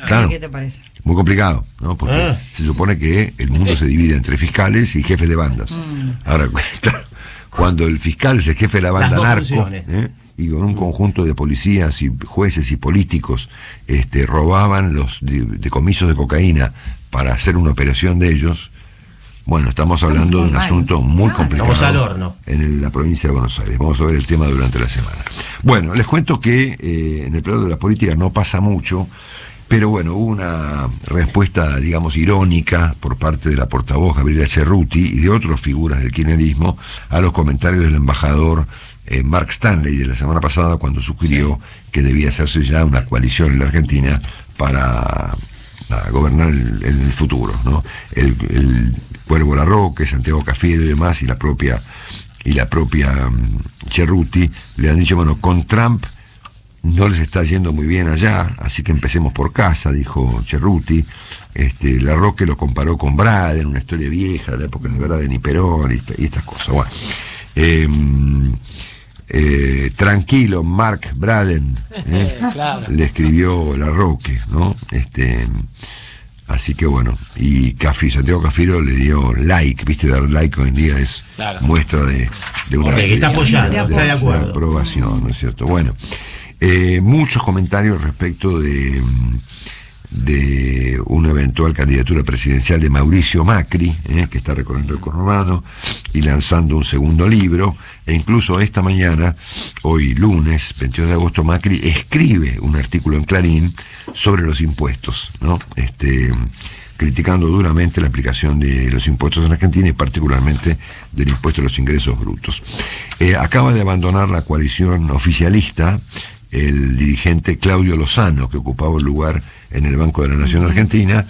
S1: Claro,
S2: ¿Qué te parece?
S1: muy complicado, ¿no? Porque se supone que el mundo se divide entre fiscales y jefes de bandas. Ahora, claro, cuando el fiscal es el jefe de la banda narco, y con un conjunto de policías y jueces y políticos robaban los decomisos de cocaína para hacer una operación de ellos, bueno, estamos hablando de un asunto muy complicado.
S5: Vamos al horno.
S1: En la provincia de Buenos Aires. Vamos a ver el tema durante la semana. Bueno, les cuento que en el plano de la política no pasa mucho, pero bueno, hubo una respuesta, digamos, irónica por parte de la portavoz Gabriela Cerruti y de otras figuras del kirchnerismo a los comentarios del embajador Mark Stanley de la semana pasada, cuando sugirió que debía hacerse ya una coalición en la Argentina para gobernar en el futuro, ¿no? El Cuervo Larroque, Santiago Cafiero y demás, y la propia Cerruti le han dicho, bueno, con Trump no les está yendo muy bien allá, así que empecemos por casa, dijo Cerruti. Larroque lo comparó con Braden, una historia vieja de la época de Braden y Perón y estas cosas. Bueno, tranquilo, Mark Braden,
S3: claro.
S1: Le escribió Larroque, ¿no? Así que bueno, y Santiago Cafiero le dio like, viste, dar like hoy en día es muestra de una
S5: que está apoyando, está de acuerdo.
S1: Aprobación, ¿no es cierto? Bueno, muchos comentarios respecto de una eventual candidatura presidencial de Mauricio Macri, que está recorriendo el conurbano y lanzando un segundo libro, e incluso esta mañana, hoy lunes 22 de agosto, Macri escribe un artículo en Clarín sobre los impuestos, ¿no? Criticando duramente la aplicación de los impuestos en Argentina y particularmente del impuesto a los ingresos brutos. Acaba de abandonar la coalición oficialista el dirigente Claudio Lozano, que ocupaba un lugar en el Banco de la Nación Argentina,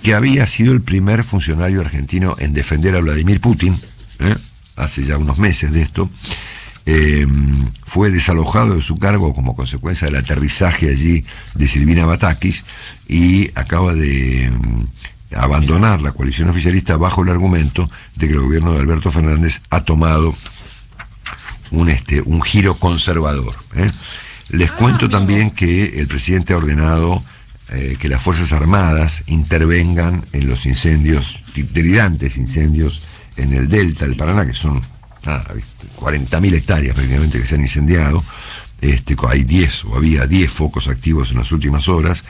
S1: que había sido el primer funcionario argentino en defender a Vladimir Putin, hace ya unos meses de esto. Fue desalojado de su cargo como consecuencia del aterrizaje allí de Silvina Batakis y acaba de abandonar la coalición oficialista bajo el argumento de que el gobierno de Alberto Fernández ha tomado un giro conservador. Les cuento también que el presidente ha ordenado que las Fuerzas Armadas intervengan en los incendios, delirantes incendios en el delta del Paraná, que son 40.000 hectáreas prácticamente que se han incendiado. Había 10 focos activos en las últimas horas,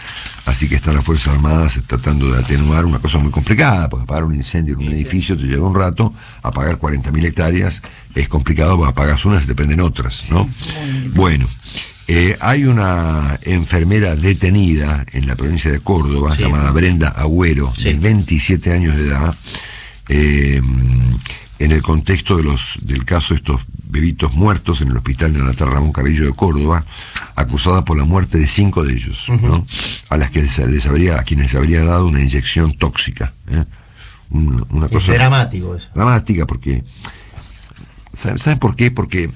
S1: así que están las Fuerzas Armadas tratando de atenuar una cosa muy complicada, porque apagar un incendio en un edificio te lleva un rato, apagar 40.000 hectáreas es complicado, porque apagas unas y te prenden otras, ¿no? Bueno, hay una enfermera detenida en la provincia de Córdoba, llamada Brenda Agüero, de 27 años de edad, en el contexto del caso de estos bebitos muertos en el hospital neonatal Ramón Carrillo de Córdoba, acusada por la muerte de 5 de ellos, ¿no? A quienes les habría dado una inyección tóxica. Una cosa
S5: dramático eso.
S1: Dramática, porque ¿saben por qué? Porque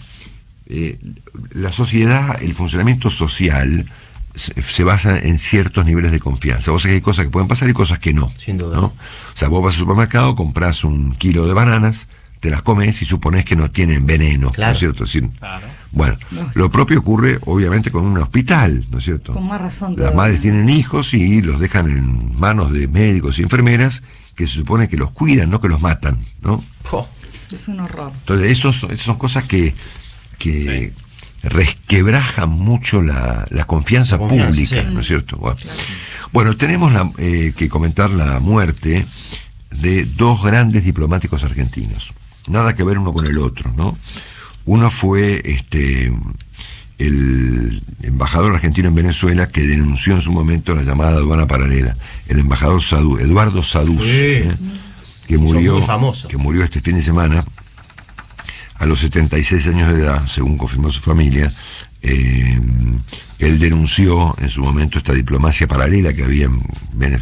S1: la sociedad, el funcionamiento social se basa en ciertos niveles de confianza. Vos sabés que hay cosas que pueden pasar y cosas que no.
S5: Sin duda.
S1: ¿No? O sea, vos vas al supermercado, comprás 1 kilo de bananas, te las comes y suponés que no tienen veneno,
S5: claro.
S1: ¿no es cierto? Es decir,
S3: claro.
S1: Bueno, lo propio ocurre obviamente con un hospital, ¿no es cierto?
S2: Con más razón.
S1: Las madres tienen hijos y los dejan en manos de médicos y enfermeras que se supone que los cuidan, no que los matan, ¿no?
S2: Es un horror.
S1: Entonces, esas son cosas que resquebrajan mucho la confianza pública, ¿no es cierto? Bueno, tenemos que comentar la muerte de 2 grandes diplomáticos argentinos. Nada que ver uno con el otro, ¿no? Uno fue el embajador argentino en Venezuela, que denunció en su momento la llamada aduana paralela, el embajador Eduardo Saduz, que murió este fin de semana a los 76 años de edad, según confirmó su familia. Él denunció en su momento esta diplomacia paralela que había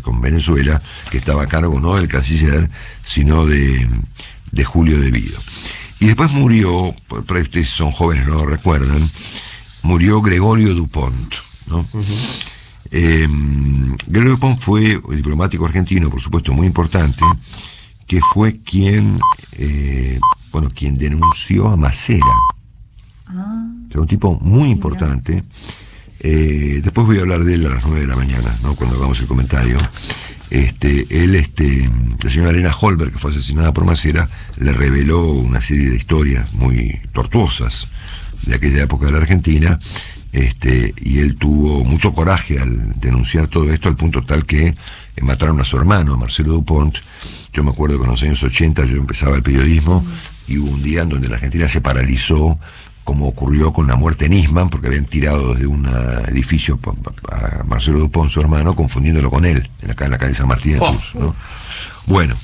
S1: con Venezuela, que estaba a cargo no del canciller, sino de Julio De Vido. Y después murió, por ahí ustedes son jóvenes, no lo recuerdan, murió Gregorio Dupont, ¿no? Gregorio Dupont fue un diplomático argentino, por supuesto, muy importante, que fue quien denunció a Macera. Era un tipo muy importante. Después voy a hablar de él a las 9 de la mañana, ¿no? Cuando hagamos el comentario. La señora Elena Holberg, que fue asesinada por Macera, le reveló una serie de historias muy tortuosas de aquella época de la Argentina, y él tuvo mucho coraje al denunciar todo esto, al punto tal que mataron a su hermano, Marcelo Dupont. Yo me acuerdo que en los años 80 yo empezaba el periodismo y hubo un día en donde la Argentina se paralizó, como ocurrió con la muerte en Nisman, porque habían tirado desde un edificio a Marcelo Dupont, su hermano, confundiéndolo con él, en la calle San Martín de Tours, ¿no? Bueno,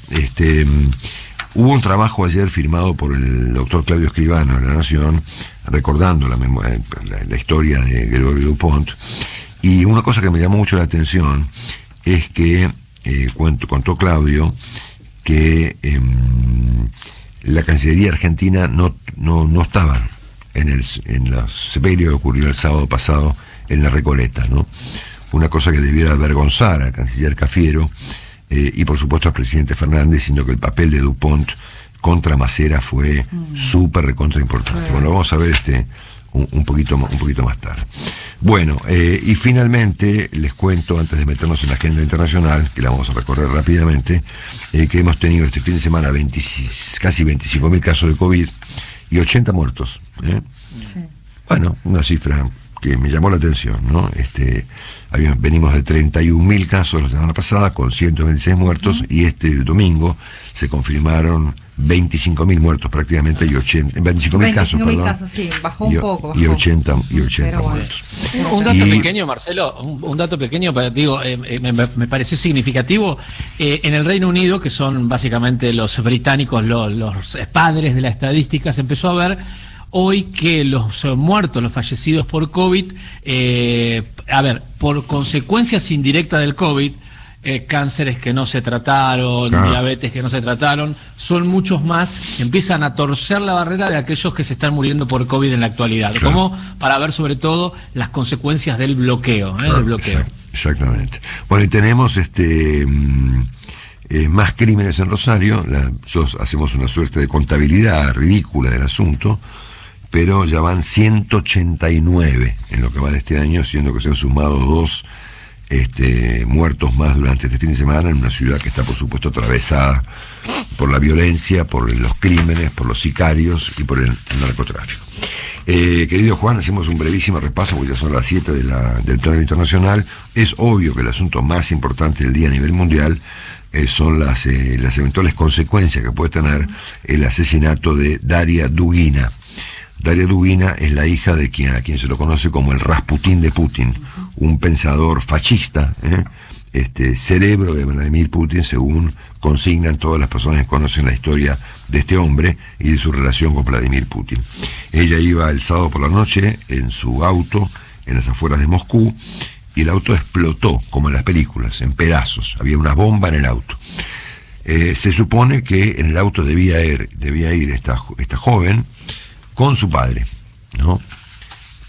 S1: hubo un trabajo ayer firmado por el doctor Claudio Escribano de La Nación, recordando la historia de Gregorio Dupont, y una cosa que me llamó mucho la atención es que contó Claudio que la Cancillería Argentina no estaba en la sepelio que ocurrió el sábado pasado en la Recoleta, ¿no? Una cosa que debiera avergonzar al canciller Cafiero y por supuesto al presidente Fernández, sino que el papel de Dupont contra Macera fue súper recontra importante. Bueno, lo vamos a ver un poquito más tarde. Bueno, y finalmente les cuento, antes de meternos en la agenda internacional, que la vamos a recorrer rápidamente, que hemos tenido este fin de semana casi 25.000 casos de COVID y 80 muertos. Sí. Bueno, una cifra que me llamó la atención, ¿no? Venimos de 31.000 casos la semana pasada con 126 muertos y este domingo se confirmaron 25.000 muertos prácticamente y 25.000 casos, perdón.
S2: Casos, sí, bajó un poco.
S1: Y 80 muertos.
S3: Un dato pequeño, Marcelo, un dato pequeño, digo, me pareció significativo. En el Reino Unido, que son básicamente los británicos, los padres de la estadística, se empezó a ver hoy que los muertos, los fallecidos por COVID, por consecuencias indirectas del COVID, cánceres que no se trataron, diabetes que no se trataron, son muchos más, empiezan a torcer la barrera de aquellos que se están muriendo por COVID en la actualidad, como para ver sobre todo las consecuencias del bloqueo, del bloqueo.
S1: Exactamente. Bueno, y tenemos más crímenes en Rosario. Nosotros hacemos una suerte de contabilidad ridícula del asunto, pero ya van 189 en lo que va de este año, siendo que se han sumado 2 muertos más durante este fin de semana en una ciudad que está por supuesto atravesada por la violencia, por los crímenes, por los sicarios y por el narcotráfico. Querido Juan, hacemos un brevísimo repaso porque ya son las 7 del plano internacional. Es obvio que el asunto más importante del día a nivel mundial son las eventuales consecuencias que puede tener el asesinato de Daria Dugina. Daria Dugina es la hija de a quien se lo conoce como el Rasputín de Putin, un pensador fascista, cerebro de Vladimir Putin, según consignan todas las personas que conocen la historia de este hombre y de su relación con Vladimir Putin. Ella iba el sábado por la noche en su auto en las afueras de Moscú y el auto explotó, como en las películas, en pedazos. Había una bomba en el auto. Se supone que en el auto debía ir esta joven con su padre, ¿no?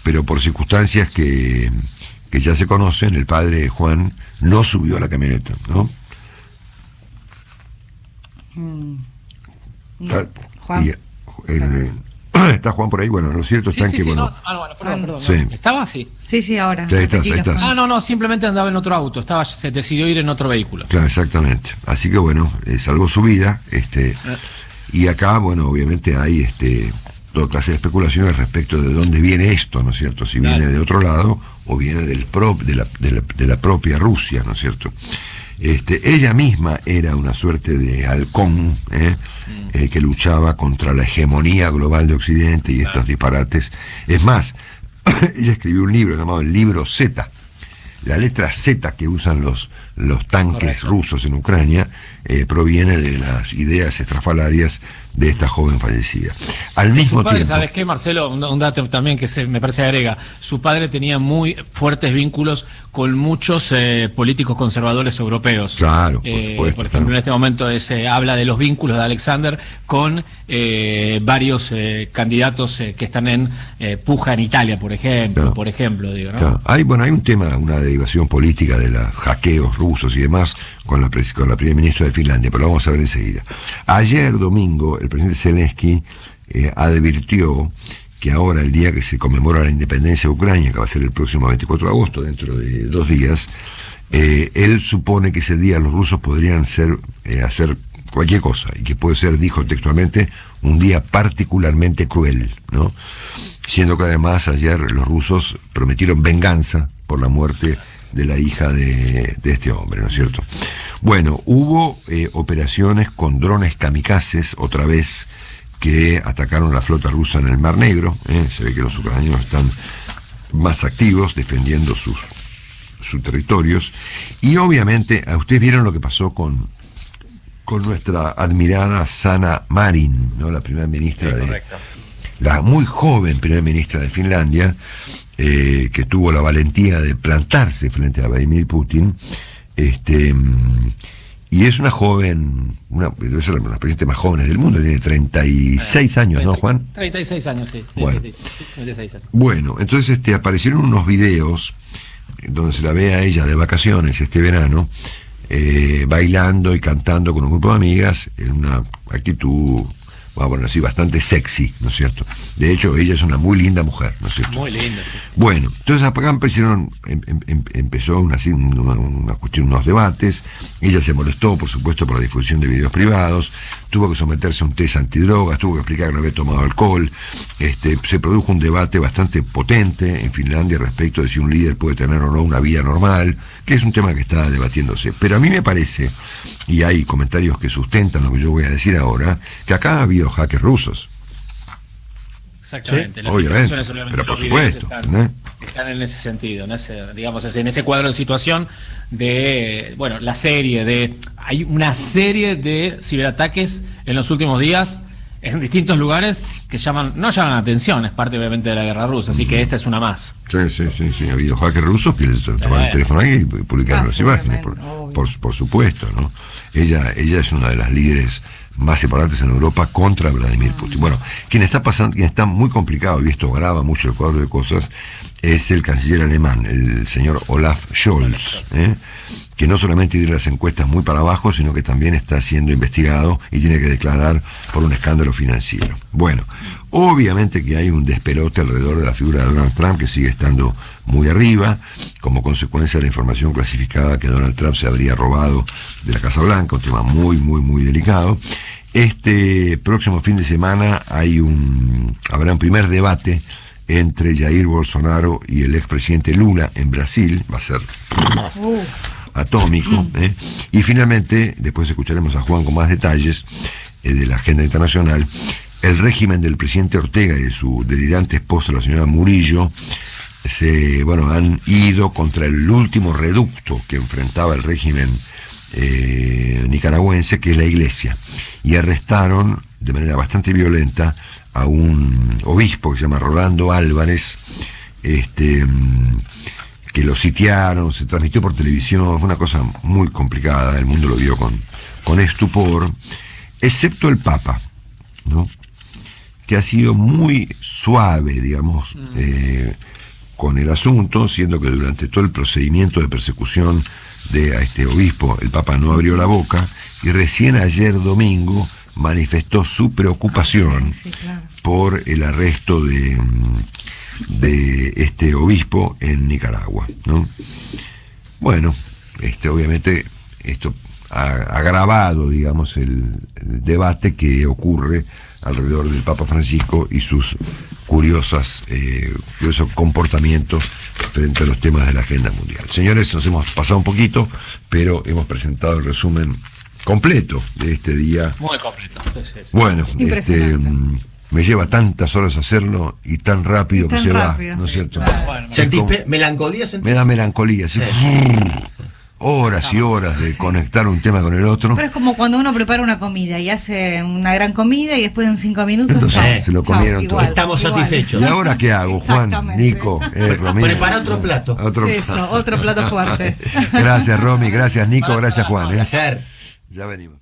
S1: Pero por circunstancias que ya se conocen, el padre Juan no subió a la camioneta, ¿no?
S2: Juan.
S1: ¿Está Juan por ahí? Bueno, lo cierto está en que, bueno...
S3: Perdón.
S1: Sí.
S3: ¿Estaba así?
S2: Sí, ahora.
S1: Ahí estás.
S3: No, simplemente andaba en otro auto, se decidió ir en otro vehículo.
S1: Claro, exactamente. Así que bueno, salvó su vida, y acá, bueno, obviamente hay toda clase de especulaciones respecto de dónde viene esto, ¿no es cierto? Si viene de otro lado o viene de la propia Rusia, ¿no es cierto? Ella misma era una suerte de halcón que luchaba contra la hegemonía global de Occidente y estos disparates. Es más, ella escribió un libro llamado el libro Z. La letra Z que usan los tanques rusos en Ucrania proviene de las ideas estrafalarias de esta joven fallecida. Al mismo tiempo...
S3: ¿Sabes qué, Marcelo? Un dato también que me parece agrega. Su padre tenía muy fuertes vínculos con muchos políticos conservadores europeos.
S1: Claro, por supuesto.
S3: Por ejemplo, en este momento habla de los vínculos de Alexander con varios candidatos que están en puja en Italia, por ejemplo, digo, ¿no?
S1: Claro. Hay un tema, una derivación política de los hackeos rusos y demás con la primera ministra de Finlandia, pero lo vamos a ver enseguida. Ayer domingo el presidente Zelensky advirtió que ahora, el día que se conmemora la independencia de Ucrania, que va a ser el próximo 24 de agosto, dentro de 2 días, él supone que ese día los rusos podrían hacer cualquier cosa, y que puede ser, dijo textualmente, un día particularmente cruel, ¿no? siendo que además ayer los rusos prometieron venganza por la muerte de la hija de este hombre, ¿no es cierto? Bueno, hubo operaciones con drones kamikazes, otra vez, que atacaron la flota rusa en el Mar Negro. Se ve que los ucranianos están más activos defendiendo sus territorios. Y obviamente, ustedes vieron lo que pasó con nuestra admirada Sanna Marin, ¿no? La primera ministra la muy joven primera ministra de Finlandia, que tuvo la valentía de plantarse frente a Vladimir Putin, y es una joven, debe ser una de las presidentes más jóvenes del mundo, tiene 36 años, ¿no, Juan?
S3: 36 años, sí.
S1: Bueno,
S3: 36 años.
S1: Bueno, entonces aparecieron unos videos donde se la ve a ella de vacaciones este verano, bailando y cantando con un grupo de amigas en una actitud, vamos a poner así, bastante sexy, ¿no es cierto? De hecho, ella es una muy linda mujer, ¿no es cierto?
S3: Muy linda, sí.
S1: Bueno, entonces acá empezó una cuestión, unos debates. Ella se molestó, por supuesto, por la difusión de videos privados, tuvo que someterse a un test antidrogas, tuvo que explicar que no había tomado alcohol. Se produjo un debate bastante potente en Finlandia respecto de si un líder puede tener o no una vida normal, que es un tema que está debatiéndose. Pero a mí me parece, y hay comentarios que sustentan lo que yo voy a decir ahora, que acá ha habido hackers rusos.
S3: Exactamente.
S1: Sí, obviamente, pero por supuesto.
S3: Están en ese sentido, en ese cuadro de situación de, hay una serie de ciberataques en los últimos días en distintos lugares que no llaman la atención, es parte obviamente de la guerra rusa, así que esta es una más.
S1: Sí, ha habido hackers rusos que tomaron el teléfono ahí y publicaron las imágenes, por supuesto, ¿no? Ella es una de las líderes más importantes en Europa contra Vladimir Putin. Bueno, quien está muy complicado, y esto agrava mucho el cuadro de cosas, es el canciller alemán, el señor Olaf Scholz, que no solamente tiene las encuestas muy para abajo, sino que también está siendo investigado y tiene que declarar por un escándalo financiero. Bueno, obviamente que hay un despelote alrededor de la figura de Donald Trump, que sigue estando muy arriba, como consecuencia de la información clasificada que Donald Trump se habría robado de la Casa Blanca, un tema muy, muy, muy delicado. Este próximo fin de semana habrá un primer debate entre Jair Bolsonaro y el expresidente Lula en Brasil, va a ser atómico, y finalmente, después escucharemos a Juan con más detalles de la agenda internacional. El régimen del presidente Ortega y de su delirante esposa, la señora Murillo, han ido contra el último reducto que enfrentaba el régimen nicaragüense, que es la iglesia, y arrestaron de manera bastante violenta a un obispo que se llama Rolando Álvarez, que lo sitiaron, se transmitió por televisión, fue una cosa muy complicada, el mundo lo vio con estupor, excepto el Papa, ¿no? Que ha sido muy suave, digamos, con el asunto, siendo que durante todo el procedimiento de persecución a este obispo, el Papa no abrió la boca, y recién ayer domingo manifestó su preocupación por el arresto de este obispo en Nicaragua, ¿no? Bueno, obviamente esto ha agravado, digamos, el debate que ocurre alrededor del Papa Francisco y sus curiosos comportamientos frente a los temas de la agenda mundial. Señores, nos hemos pasado un poquito, pero hemos presentado el resumen completo de este día.
S3: Muy completo. Sí.
S1: Bueno, me lleva tantas horas hacerlo y tan rápido que se va, ¿no es cierto?
S5: Bueno, ¿sentís melancolía?
S1: Me da melancolía, sí. Horas y horas de conectar un tema con el otro.
S2: Pero es como cuando uno prepara una comida y hace una gran comida y después en 5 minutos
S1: entonces se lo comieron todo.
S5: Estamos satisfechos.
S1: ¿Y ahora qué hago, Juan, Nico, Romina?
S5: Prepara otro plato.
S2: Otro plato fuerte.
S1: Gracias, Romy, gracias, Nico, gracias, Juan.
S5: Placer.
S1: Ya venimos.